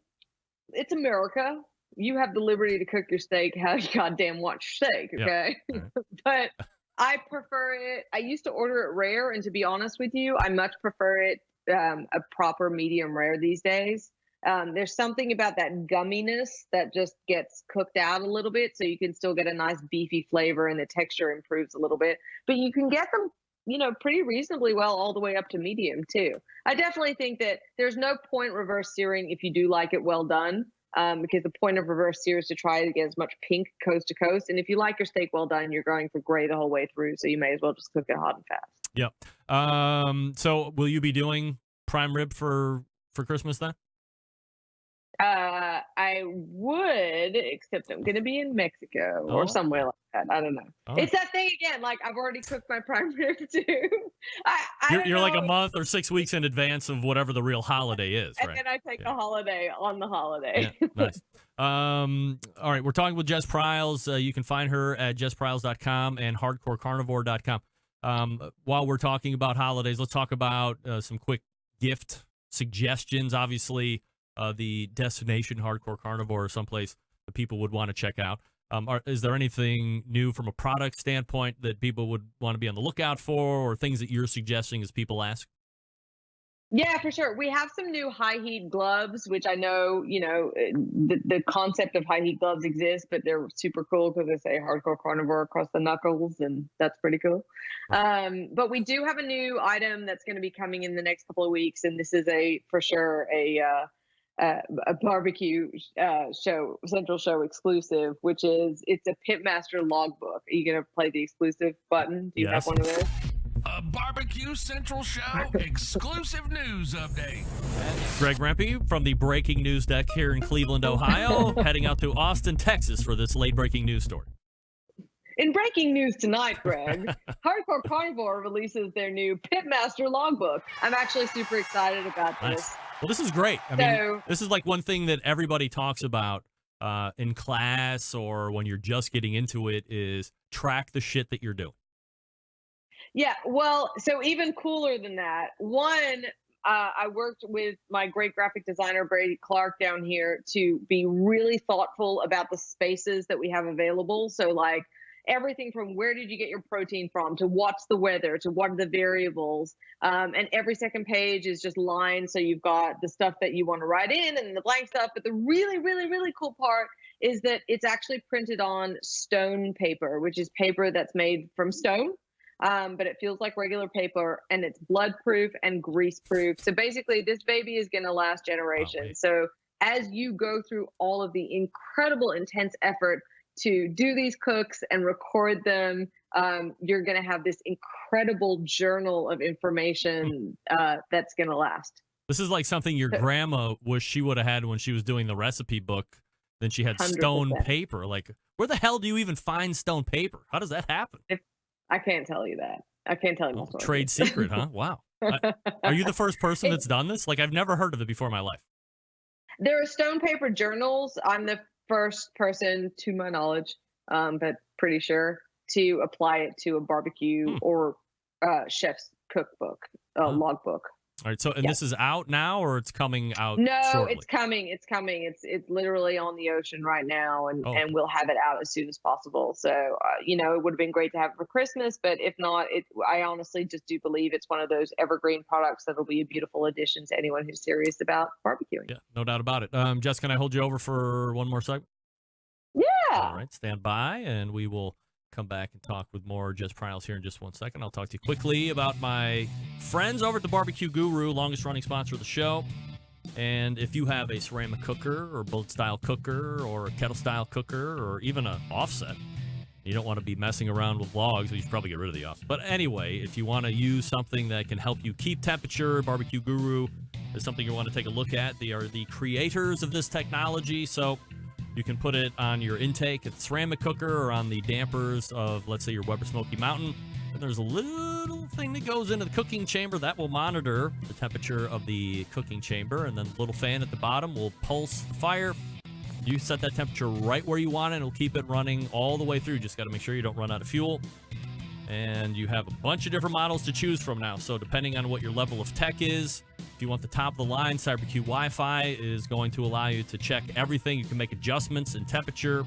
it's America. You have the liberty to cook your steak how you goddamn want your steak, okay? Right. But I prefer it. I used to order it rare, and to be honest with you, I much prefer it a proper medium rare these days. There's something about that gumminess that just gets cooked out a little bit, so you can still get a nice beefy flavor, and the texture improves a little bit. But you can get them, pretty reasonably well all the way up to medium too. I definitely think that there's no point reverse searing if you do like it well done. Because the point of reverse sear is to try to get as much pink coast to coast. And if you like your steak well done, you're going for gray the whole way through. So you may as well just cook it hot and fast. Yep. So will you be doing prime rib for Christmas then? I would, except I'm going to be in Mexico or somewhere like that. I don't know. Oh. It's that thing again. Like I've already cooked my prime rib too. You're like a month or 6 weeks in advance of whatever the real holiday is, and right? then I take a holiday on the holiday. Yeah, nice. All right, we're talking with Jess Pryles. You can find her at jesspryles.com and hardcorecarnivore.com. While we're talking about holidays, let's talk about some quick gift suggestions. Obviously, the destination Hardcore Carnivore is someplace that people would want to check out. Is there anything new from a product standpoint that people would want to be on the lookout for, or things that you're suggesting as people ask? Yeah, for sure. We have some new high heat gloves, which I know, the concept of high heat gloves exists, but they're super cool because they say Hardcore Carnivore across the knuckles, and that's pretty cool. But we do have a new item that's going to be coming in the next couple of weeks, and this is for sure a barbecue Central Show exclusive, which is it's a Pitmaster logbook. Are you going to play the exclusive button? Do you have one of those? A BBQ Central Show exclusive news update. Greg Rempe from the breaking news deck here in Cleveland, Ohio, heading out to Austin, Texas for this late breaking news story. In breaking news tonight, Greg, Hardcore Carnivore releases their new Pitmaster logbook. I'm actually super excited about this. Nice. Well, this is great. I mean, this is like one thing that everybody talks about in class or when you're just getting into it is track the shit that you're doing. Yeah, well, so even cooler than that, one, I worked with my great graphic designer, Brady Clark, down here to be really thoughtful about the spaces that we have available. So like everything from where did you get your protein from to what's the weather to what are the variables. And every second page is just lined. So you've got the stuff that you want to write in and the blank stuff. But the really, really, really cool part is that it's actually printed on stone paper, which is paper that's made from stone. But it feels like regular paper, and it's blood proof and grease proof. So basically this baby is going to last generations. So as you go through all of the incredible intense effort to do these cooks and record them, you're going to have this incredible journal of information that's going to last. This is like something your grandma wish she would have had when she was doing the recipe book. Then she had 100%. Stone paper. Like, where the hell do you even find stone paper? How does that happen? I can't tell you that. I can't tell you. Oh, trade secret, huh? Wow. Are you the first person that's done this? Like, I've never heard of it before in my life. There are stone paper journals. I'm the first person, to my knowledge, but pretty sure, to apply it to a barbecue or chef's cookbook, logbook. All right. So, and this is out now, or it's coming out? No, shortly? it's coming. It's coming. It's literally on the ocean right now, and we'll have it out as soon as possible. So, it would have been great to have it for Christmas, but if not, I honestly just do believe it's one of those evergreen products that'll be a beautiful addition to anyone who's serious about barbecuing. Yeah, no doubt about it. Jess, can I hold you over for one more segment? Yeah. All right, stand by, and we will come back and talk with more Jess Pryles here in just 1 second. I'll talk to you quickly about my friends over at the BBQ Guru, longest running sponsor of the show. And if you have a ceramic cooker or bullet style cooker or a kettle style cooker or even an offset, you don't want to be messing around with logs. You should probably get rid of the offset. But anyway, if you want to use something that can help you keep temperature, BBQ Guru is something you want to take a look at. They are the creators of this technology, so you can put it on your intake at the ceramic cooker or on the dampers of, let's say, your Weber Smoky Mountain. And there's a little thing that goes into the cooking chamber that will monitor the temperature of the cooking chamber. And then the little fan at the bottom will pulse the fire. You set that temperature right where you want it. It'll keep it running all the way through. Just got to make sure you don't run out of fuel. And you have a bunch of different models to choose from now. So depending on what your level of tech is, if you want the top of the line, CyberQ Wi-Fi is going to allow you to check everything. You can make adjustments in temperature,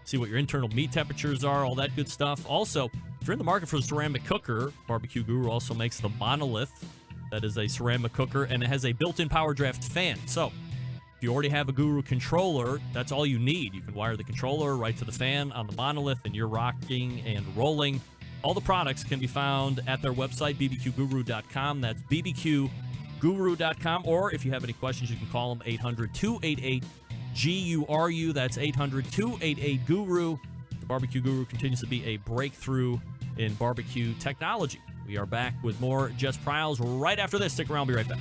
see what your internal meat temperatures are, all that good stuff. Also, if you're in the market for a ceramic cooker, BBQ Guru also makes the Monolith. That is a ceramic cooker, and it has a built-in power draft fan. So if you already have a Guru controller, that's all you need. You can wire the controller right to the fan on the Monolith, and you're rocking and rolling. All the products can be found at their website, bbqguru.com. That's bbqguru.com. Or if you have any questions, you can call them 800-288-GURU. That's 800-288-GURU. The BBQ Guru continues to be a breakthrough in barbecue technology. We are back with more Jess Pryles right after this. Stick around. I'll be right back.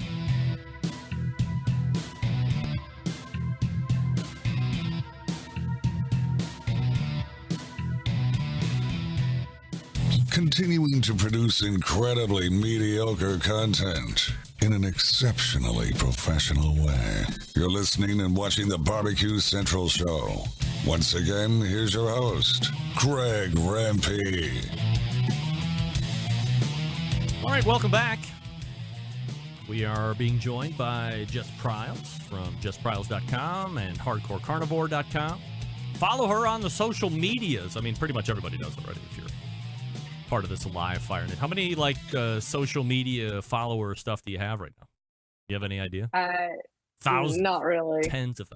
Continuing to produce incredibly mediocre content in an exceptionally professional way. You're listening and watching the BBQ Central Show. Once again, here's your host, Greg Rempe. All right, welcome back. We are being joined by Jess Pryles from JessPryles.com and HardcoreCarnivore.com. Follow her on the social medias. I mean, pretty much everybody does already if you're part of this live fire. How many social media follower stuff do you have right now? Do you have any idea? Thousands? Not really. Tens of.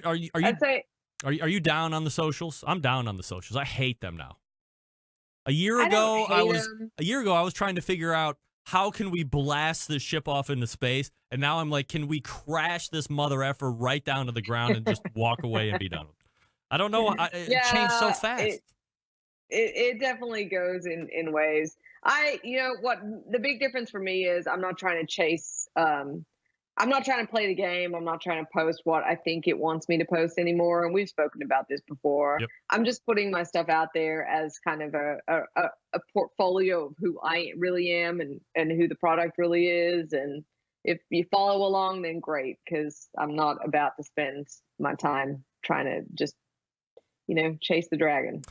Are you down on the socials? I'm down on the socials. I hate them now. A year ago, I was trying to figure out how can we blast this ship off into space, and now I'm like, can we crash this mother effer right down to the ground and just walk away and be done with it? I don't know. It changed so fast. It definitely goes in ways. What the big difference for me is I'm not trying to chase. I'm not trying to play the game. I'm not trying to post what I think it wants me to post anymore. And we've spoken about this before. Yep. I'm just putting my stuff out there as kind of a portfolio of who I really am and who the product really is. And if you follow along, then great, because I'm not about to spend my time trying to just, chase the dragon,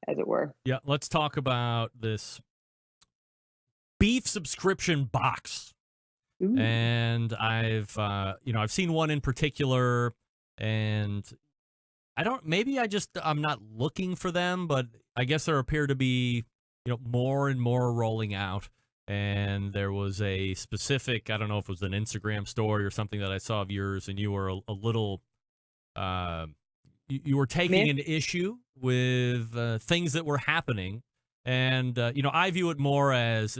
as it were. Yeah, let's talk about this beef subscription box. Ooh. And I've seen one in particular, and I'm not looking for them, but I guess there appear to be, more and more rolling out. And there was a specific, I don't know if it was an Instagram story or something that I saw of yours, and you were a little, you were taking an issue with things that were happening. And, I view it more as,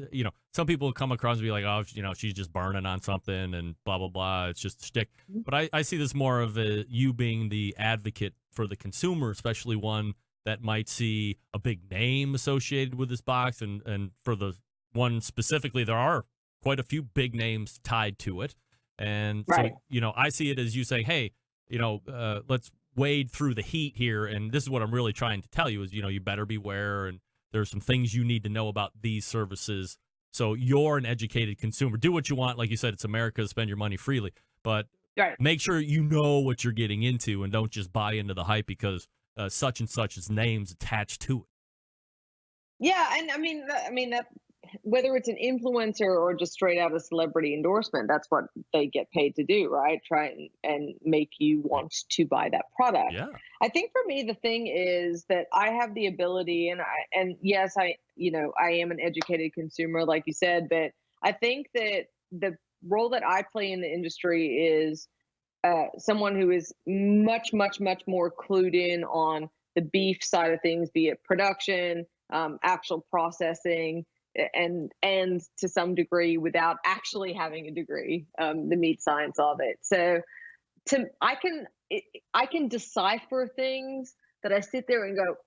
some people come across and be like, oh, she's just burning on something and blah, blah, blah. It's just a shtick. But I see this more of you being the advocate for the consumer, especially one that might see a big name associated with this box. And for the one specifically, there are quite a few big names tied to it. And right. So, I see it as you saying, hey, let's wade through the heat here. And this is what I'm really trying to tell you is, you better beware. And there's some things you need to know about these services. So you're an educated consumer. Do what you want. Like you said, it's America. Spend your money freely. But make sure you know what you're getting into and don't just buy into the hype because such and such is names attached to it. Yeah, and I mean whether it's an influencer or just straight out a celebrity endorsement, that's what they get paid to do, right? Try and make you want to buy that product. Yeah. I think for me, the thing is that I have the ability, and yes, I am an educated consumer, like you said, but I think that the role that I play in the industry is someone who is much, much, much more clued in on the beef side of things, be it production, actual processing, and to some degree, without actually having a degree, the meat science of it. So I can decipher things that I sit there and go,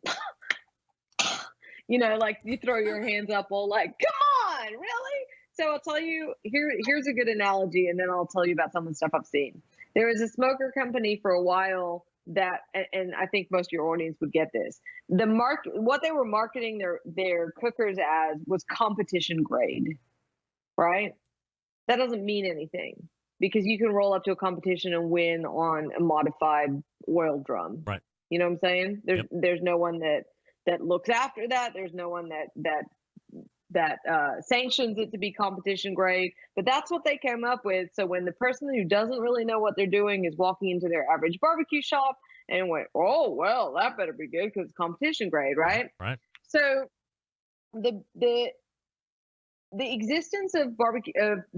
like you throw your hands up all like, come on, really? So I'll tell you, here's a good analogy, and then I'll tell you about some of the stuff I've seen. There was a smoker company for a while that, and I think most of your audience would get this. What they were marketing their cookers as was competition grade, right? That doesn't mean anything because you can roll up to a competition and win on a modified oil drum. Right. You know what I'm saying? There's no one that looks after that. There's no one that sanctions it to be competition grade, but that's what they came up with. So when the person who doesn't really know what they're doing is walking into their average barbecue shop and went, oh, well, that better be good because it's competition grade, right? Right. So the existence of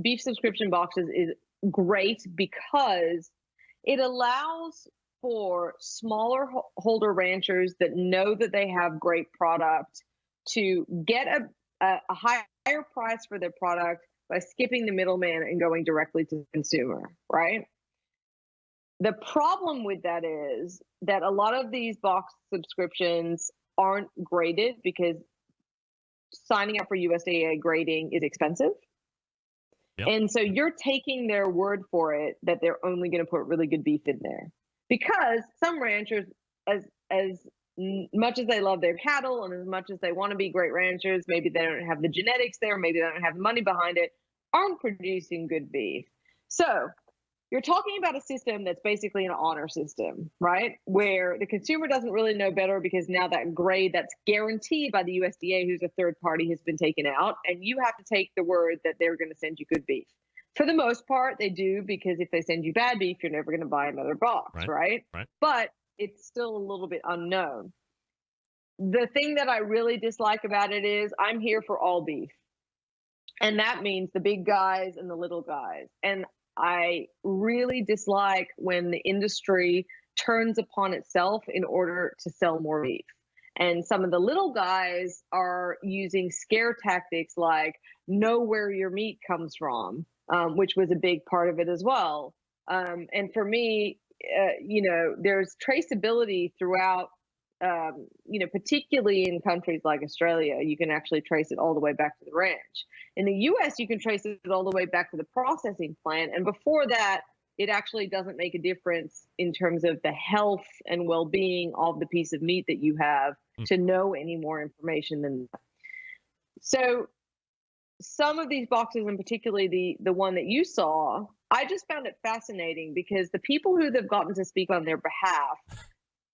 beef subscription boxes is great because it allows for smaller holder ranchers that know that they have great product to get a higher price for their product by skipping the middleman and going directly to the consumer, right? The problem with that is that a lot of these box subscriptions aren't graded because signing up for USDA grading is expensive. Yep. And so you're taking their word for it that they're only going to put really good beef in there. Because some ranchers, as much as they love their cattle and as much as they want to be great ranchers, maybe they don't have the genetics there, maybe they don't have the money behind it, aren't producing good beef. So you're talking about a system that's basically an honor system, right? Where the consumer doesn't really know better because now that grade that's guaranteed by the USDA, who's a third party, has been taken out, and you have to take the word that they're going to send you good beef. For the most part, they do, because if they send you bad beef, you're never going to buy another box, right? But it's still a little bit unknown. The thing that I really dislike about it is I'm here for all beef. And that means the big guys and the little guys. And I really dislike when the industry turns upon itself in order to sell more beef. And some of the little guys are using scare tactics like know where your meat comes from, which was a big part of it as well. And for me, there's traceability throughout, particularly in countries like Australia, you can actually trace it all the way back to the ranch. In the US, you can trace it all the way back to the processing plant. And before that, it actually doesn't make a difference in terms of the health and well-being of the piece of meat that you have to know any more information than that. So some of these boxes, and particularly the one that you saw, I just found it fascinating because the people who they've gotten to speak on their behalf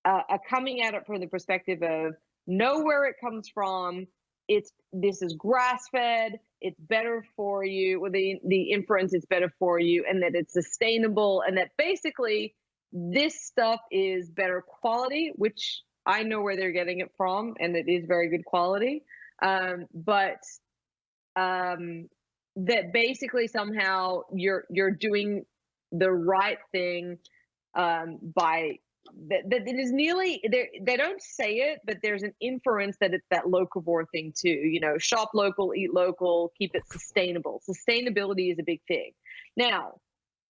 are coming at it from the perspective of know where it comes from. This is grass-fed. It's better for you. Or the inference, it's better for you, and that it's sustainable, and that basically this stuff is better quality, which I know where they're getting it from, and it is very good quality. But that basically somehow you're doing the right thing by that it is nearly they don't say it, but there's an inference that it's that locavore thing too. Shop local, eat local, keep it sustainable. Sustainability is a big thing. Now,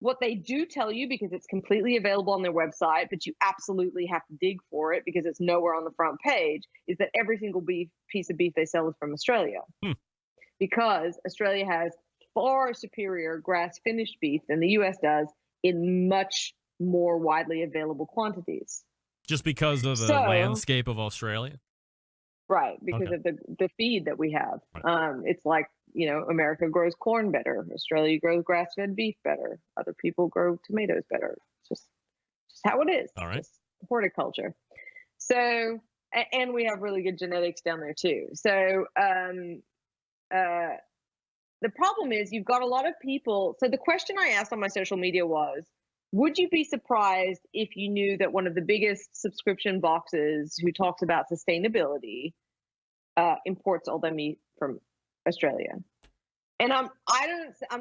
what they do tell you, because it's completely available on their website, but you absolutely have to dig for it because it's nowhere on the front page, is that every single piece of beef they sell is from Australia. Because Australia has far superior grass-finished beef than the U.S. does in much more widely available quantities. Just because of the landscape of Australia? Right, because of the feed that we have. Right. It's like, America grows corn better. Australia grows grass-fed beef better. Other people grow tomatoes better. It's just how it is. All right. Just horticulture. So, and we have really good genetics down there too. So, the problem is you've got a lot of people. So the question I asked on my social media was, would you be surprised if you knew that one of the biggest subscription boxes who talks about sustainability imports all their meat from Australia? And I'm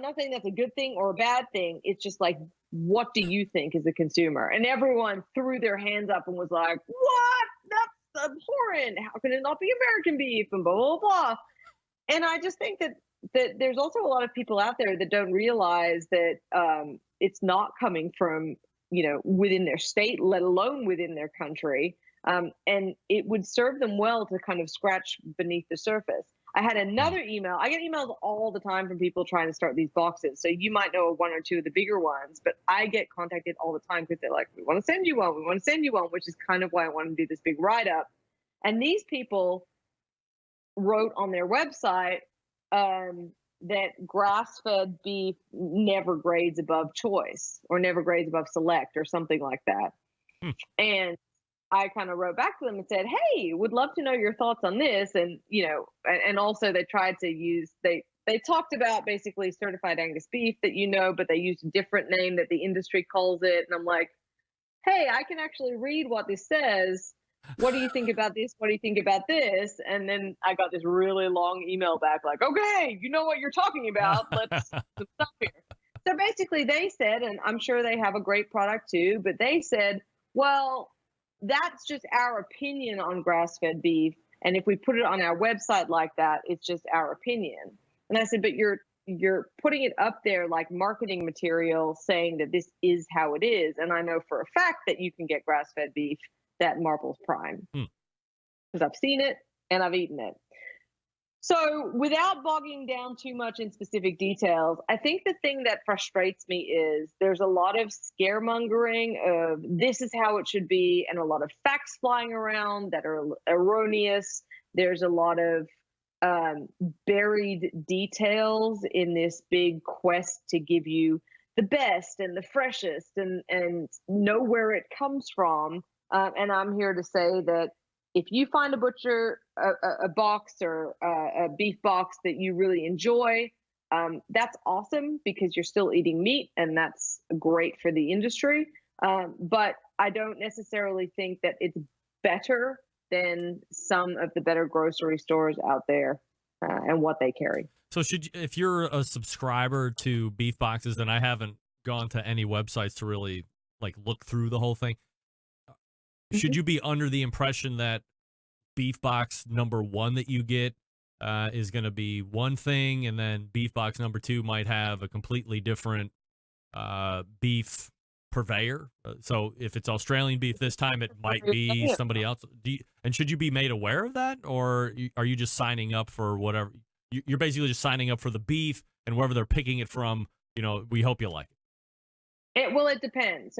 not saying that's a good thing or a bad thing. It's just like, what do you think as a consumer? And everyone threw their hands up and was like, what? That's abhorrent. How can it not be American beef? And blah, blah, blah. And I just think that there's also a lot of people out there that don't realize that it's not coming from, within their state, let alone within their country. And it would serve them well to kind of scratch beneath the surface. I had another email. I get emails all the time from people trying to start these boxes. So you might know one or two of the bigger ones, but I get contacted all the time because they're like, we want to send you one. We want to send you one, which is kind of why I want to do this big write-up. And these people wrote on their website that grass-fed beef never grades above choice or never grades above select or something like that. And I kind of wrote back to them and said, hey, would love to know your thoughts on this. And, and also they tried to use, they talked about basically certified Angus beef that, but they used a different name that the industry calls it. And I'm like, hey, I can actually read what this says. What do you think about this? What do you think about this? And then I got this really long email back like, okay, you know what you're talking about. Let's stop here. So basically they said, and I'm sure they have a great product too, but they said, well, that's just our opinion on grass-fed beef. And if we put it on our website like that, it's just our opinion. And I said, but you're putting it up there like marketing material saying that this is how it is. And I know for a fact that you can get grass-fed beef that Marbles Prime because I've seen it and I've eaten it. So without bogging down too much in specific details, I think the thing that frustrates me is there's a lot of scaremongering of this is how it should be and a lot of facts flying around that are erroneous. There's a lot of buried details in this big quest to give you the best and the freshest and know where it comes from. And I'm here to say that if you find a butcher, a box or a beef box that you really enjoy, that's awesome because you're still eating meat and that's great for the industry. But I don't necessarily think that it's better than some of the better grocery stores out there and what they carry. So if you're a subscriber to beef boxes, and I haven't gone to any websites to really look through the whole thing, should you be under the impression that beef box number 1 that you get is going to be one thing, and then beef box number 2 might have a completely different beef purveyor? So if it's Australian beef this time, it might be somebody else. And should you be made aware of that, or are you just signing up for whatever? You're basically just signing up for the beef, and wherever they're picking it from, we hope you like it. It depends.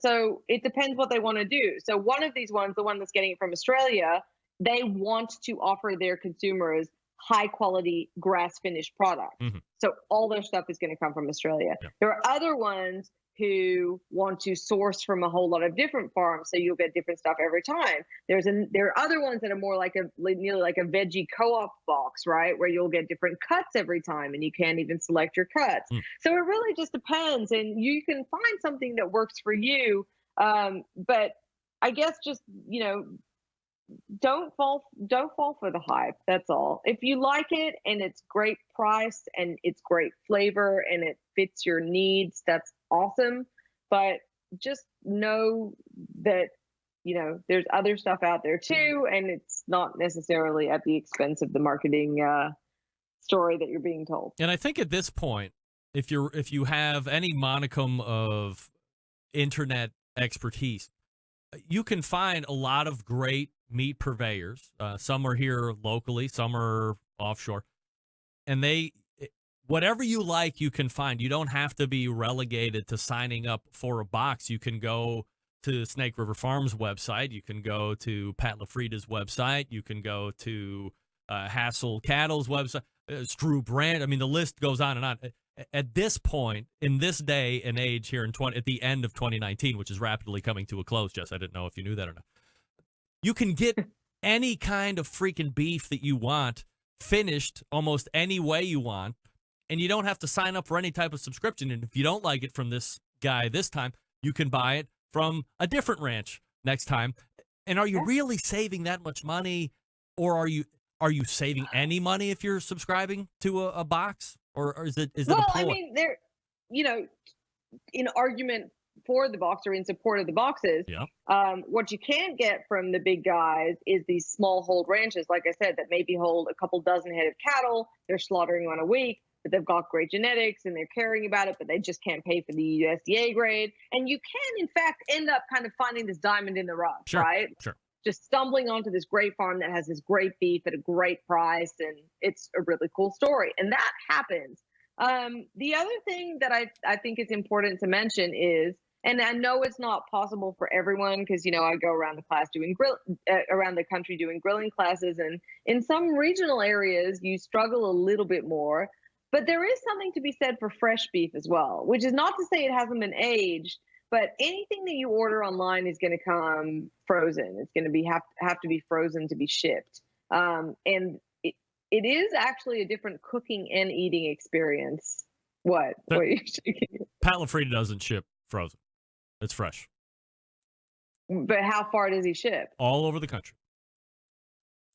So it depends what they want to do. So one of these ones, the one that's getting it from Australia, they want to offer their consumers high quality grass finished product. So all their stuff is going to come from Australia. Yeah. There are other ones who want to source from a whole lot of different farms, so you'll get different stuff every time. There are other ones that are more like nearly like a veggie co-op box, right, where you'll get different cuts every time, and you can't even select your cuts. So it really just depends, and you can find something that works for you. But I guess just don't fall for the hype. That's all. If you like it and it's great price and it's great flavor and it fits your needs, that's awesome. But just know that there's other stuff out there too, and it's not necessarily at the expense of the marketing story that you're being told. And I think at this point, if you have any modicum of internet expertise, you can find a lot of great meat purveyors. Some are here locally, some are offshore, and whatever you like, you can find. You don't have to be relegated to signing up for a box. You can go to Snake River Farms website. You can go to Pat LaFrieda's website. You can go to Hassel Cattle's website, Strew Brand. I mean, the list goes on and on. At this point, in this day and age here at the end of 2019, which is rapidly coming to a close, Jess, I didn't know if you knew that or not, you can get any kind of freaking beef that you want finished almost any way you want, and you don't have to sign up for any type of subscription. And if you don't like it from this guy this time, you can buy it from a different ranch next time. And are you really saving that much money, or are you saving any money if you're subscribing to a box, or is it a ploy? Well, I mean, there, in argument for the box or in support of the boxes, what you can get from the big guys is these small hold ranches, like I said, that maybe hold a couple dozen head of cattle. They're slaughtering one a week, but they've got great genetics and they're caring about it, but they just can't pay for the USDA grade. And you can, in fact, end up kind of finding this diamond in the rough, right? Sure. Just stumbling onto this great farm that has this great beef at a great price, and it's a really cool story. And that happens. The other thing that I think is important to mention is, and I know it's not possible for everyone because, I go around the country doing grilling classes, and in some regional areas you struggle a little bit more, but there is something to be said for fresh beef as well, which is not to say it hasn't been aged, but anything that you order online is going to come frozen. It's going to have to be frozen to be shipped. And it is actually a different cooking and eating experience. What are you shaking? Pat LaFrida doesn't ship frozen. It's fresh. But how far does he ship? All over the country.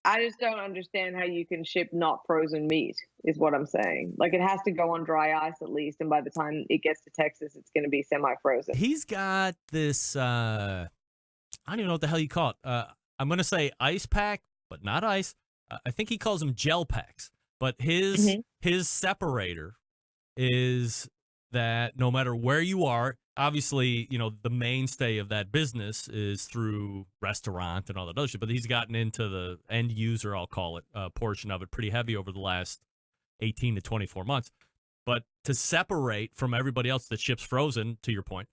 I just don't understand how you can ship not frozen meat, is what I'm saying. Like, it has to go on dry ice at least, and by the time it gets to Texas, it's going to be semi-frozen. He's got this, I don't even know what the hell you call it. I'm going to say ice pack, but not ice. I think he calls them gel packs. But his separator is that no matter where you are, obviously, the mainstay of that business is through restaurant and all that other shit, but he's gotten into the end user, I'll call it, portion of it pretty heavy over the last 18 to 24 months. But to separate from everybody else that ships frozen, to your point,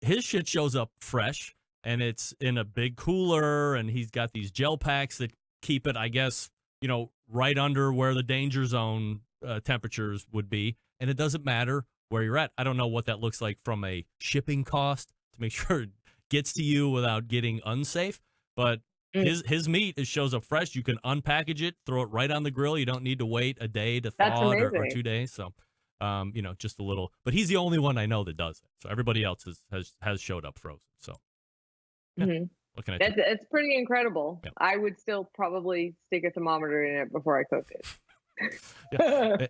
his shit shows up fresh, and it's in a big cooler, and he's got these gel packs that keep it, I guess, right under where the danger zone temperatures would be, and it doesn't matter where you're at. I don't know what that looks like from a shipping cost to make sure it gets to you without getting unsafe, but his meat shows up fresh. You can unpackage it, throw it right on the grill. You don't need to wait a day to thaw it or 2 days. So, just a little. But he's the only one I know that does it. So everybody else has showed up frozen. So, what can I tell you? It's pretty incredible. Yep. I would still probably stick a thermometer in it before I cooked it.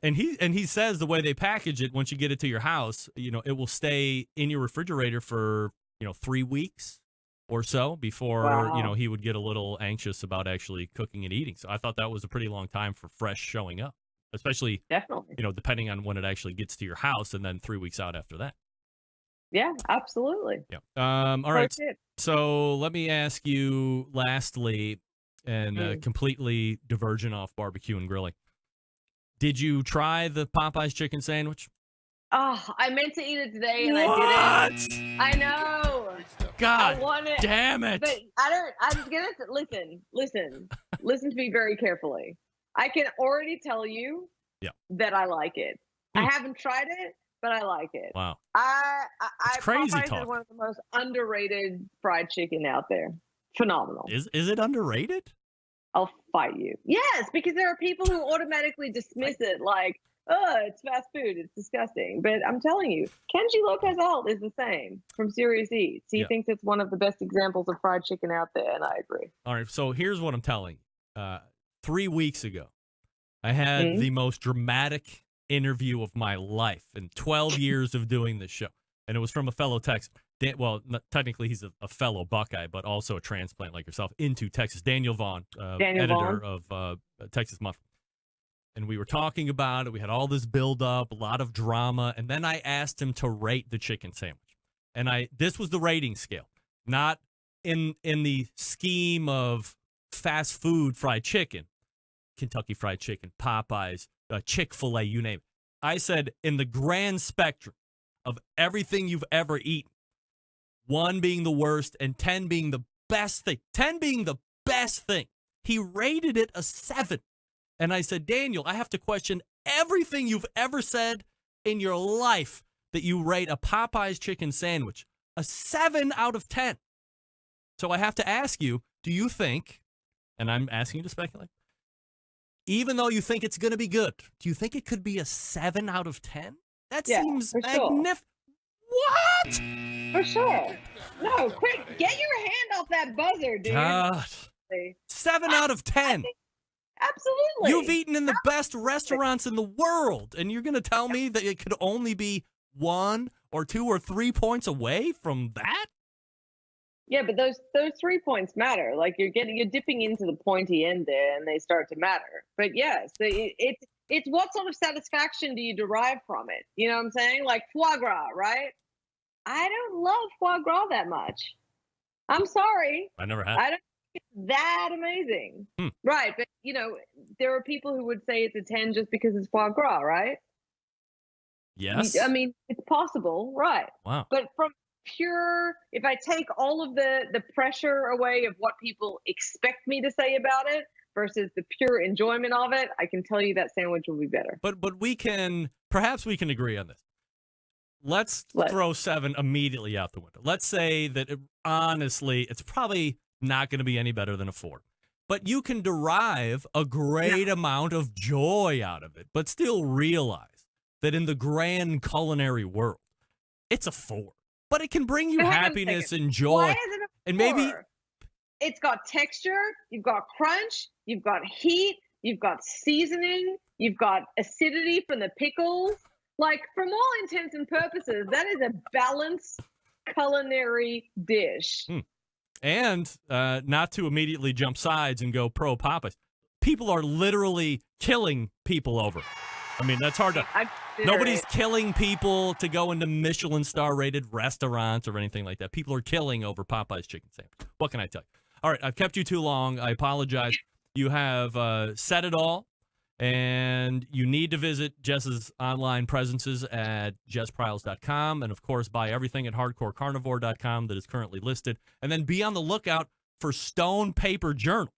And he says the way they package it, once you get it to your house, it will stay in your refrigerator for 3 weeks or so before he would get a little anxious about actually cooking and eating. So I thought that was a pretty long time for fresh showing up, especially definitely depending on when it actually gets to your house, and then 3 weeks out after that. Yeah, absolutely. Yeah. All right. So let me ask you lastly, and completely divergent off barbecue and grilling. Did you try the Popeyes chicken sandwich? Oh, I meant to eat it today and I didn't. I know. God I want it, damn it. But I'm going to listen to me very carefully. I can already tell you that I like it. I haven't tried it, but I like it. Wow. It's crazy Popeyes talk. is one of the most underrated fried chicken out there. Phenomenal. Is it underrated? I'll fight you. Yes, because there are people who automatically dismiss it like, oh, it's fast food. It's disgusting. But I'm telling you, Kenji Lopez Alt is the same from Serious Eats. He thinks it's one of the best examples of fried chicken out there, and I agree. All right, so here's what I'm telling you. 3 weeks ago, I had the most dramatic interview of my life in 12 years of doing this show. And it was from a fellow Texan. Technically he's a fellow Buckeye, but also a transplant like yourself into Texas. Daniel Vaughn, editor of Texas Monthly. And we were talking about it. We had all this build up, a lot of drama. And then I asked him to rate the chicken sandwich. And this was the rating scale, not in the scheme of fast food fried chicken, Kentucky Fried Chicken, Popeyes, Chick-fil-A, you name it. I said in the grand spectrum of everything you've ever eaten, 1 being the worst and 10 being the best thing. 10 being the best thing. He rated it a 7. And I said, Daniel, I have to question everything you've ever said in your life that you rate a Popeyes chicken sandwich a 7 out of 10. So I have to ask you, do you think, and I'm asking you to speculate, even though you think it's going to be good, do you think it could be a 7 out of 10? That seems for sure. magnificent. What? For sure. No, quick, get your hand off that buzzer, dude. God. 7 out of 10. Absolutely. You've eaten in the best restaurants in the world, and you're going to tell me that it could only be 1 or 2 or 3 points away from that? Yeah, but those 3 points matter. Like you're dipping into the pointy end there, and they start to matter. But yes, it's what sort of satisfaction do you derive from it? You know what I'm saying? Like foie gras, right? I don't love foie gras that much. I'm sorry. I never had. I don't think it's that amazing. Right, but there are people who would say it's a 10 just because it's foie gras, right? Yes. I mean, it's possible, right? Wow. But from pure, if I take all of the pressure away of what people expect me to say about it versus the pure enjoyment of it, I can tell you that sandwich will be better. But perhaps we can agree on this. Let's throw 7 immediately out the window. Let's say that, honestly, it's probably not going to be any better than a 4. But you can derive a great amount of joy out of it, but still realize that in the grand culinary world, it's a 4. But it can bring you happiness and joy. Why is it a 4? And maybe it's got texture, you've got crunch, you've got heat, you've got seasoning, you've got acidity from the pickles. Like, from all intents and purposes, that is a balanced culinary dish. And not to immediately jump sides and go pro Popeyes. People are literally killing people over it. I mean, that's hard to... Nobody's killing people to go into Michelin star-rated restaurants or anything like that. People are killing over Popeye's chicken sandwich. What can I tell you? All right, I've kept you too long. I apologize. You have said it all. And you need to visit Jess's online presences at jesspryles.com. And, of course, buy everything at hardcorecarnivore.com that is currently listed. And then be on the lookout for Stone Paper Journal.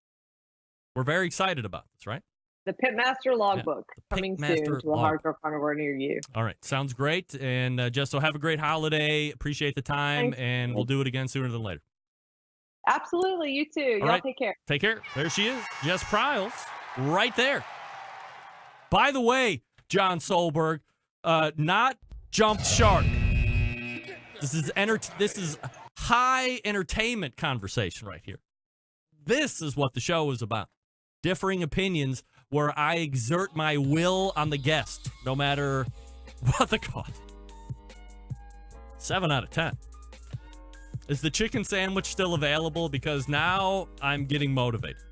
We're very excited about this, right? The Pitmaster Logbook coming soon to a Hardcore Carnivore near you. All right. Sounds great. And, Jess, so have a great holiday. Appreciate the time. And we'll do it again sooner than later. Absolutely. You too. Y'all take care. Take care. There she is. Jess Pryles right there. By the way, John Solberg, not jumped shark. This is high entertainment conversation right here. This is what the show is about. Differing opinions where I exert my will on the guest, no matter what the cost. 7 out of 10. Is the chicken sandwich still available? Because now I'm getting motivated.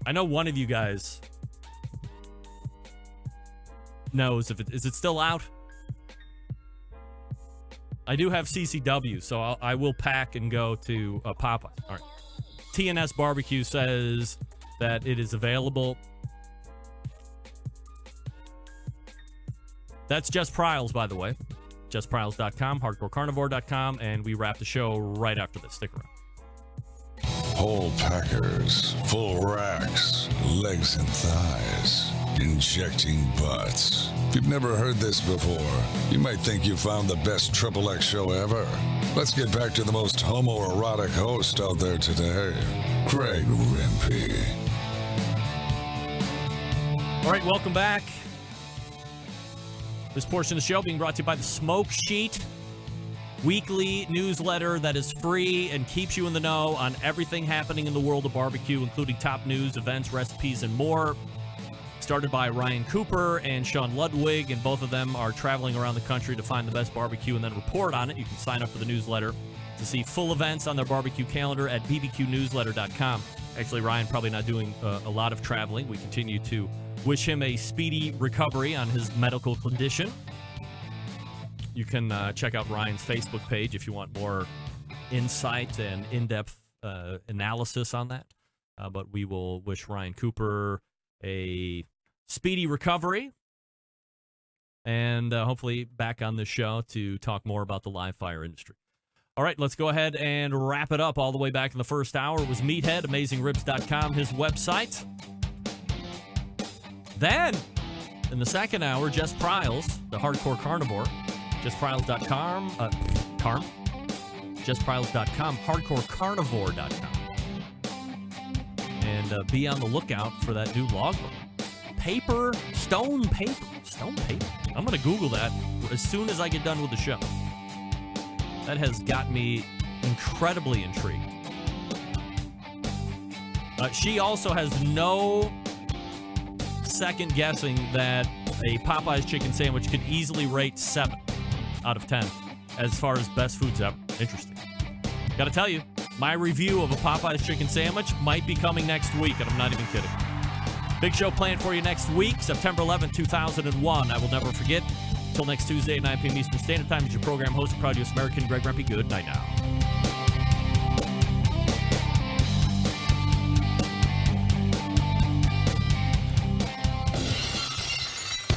I know one of you guys knows if is it still out? I do have CCW, so I will pack and go to Popeye. All right. TNS Barbecue says that it is available. That's Jess Pryles, by the way. JessPryles.com, hardcorecarnivore.com, and we wrap the show right after this. Stick around. Whole packers, full racks, legs and thighs, injecting butts. If you've never heard this before, you might think you found the best XXX show ever. Let's get back to the most homoerotic host out there today, Craig Rimpey. All right, welcome back. This portion of the show being brought to you by the Smoke Sheet, weekly newsletter that is free and keeps you in the know on everything happening in the world of barbecue, including top news, events, recipes, and more. Started by Ryan Cooper and Sean Ludwig, and both of them are traveling around the country to find the best barbecue and then report on it. You can sign up for the newsletter to see full events on their barbecue calendar at bbqnewsletter.com. Actually, Ryan probably not doing a lot of traveling. We continue to wish him a speedy recovery on his medical condition. You can check out Ryan's Facebook page if you want more insight and in-depth analysis on that. But we will wish Ryan Cooper a speedy recovery and hopefully back on this show to talk more about the live fire industry. All right, let's go ahead and wrap it up. All the way back in the first hour was Meathead, AmazingRibs.com, his website. Then, in the second hour, Jess Pryles, the Hardcore Carnivore, JessPryles.com, JessPryles.com, HardcoreCarnivore.com. And and be on the lookout for that new logbook. Stone paper. I'm going to Google that as soon as I get done with the show. That has got me incredibly intrigued. She also has no second guessing that a Popeye's chicken sandwich could easily rate 7 out of 10 as far as best foods ever. Interesting. Gotta tell you, my review of a Popeye's chicken sandwich might be coming next week, and I'm not even kidding. Big show planned for you next week, September 11th, 2001. I will never forget. Until next Tuesday at 9 p.m. Eastern Standard Time, is your program host, proud U.S. American, Greg Rempe. Good night now.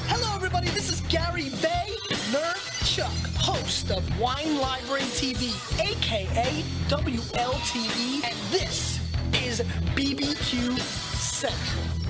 Hello, everybody. This is Gary Bay, Nerd Chuck, host of Wine Library TV, a.k.a. WLTV, and this is BBQ Central.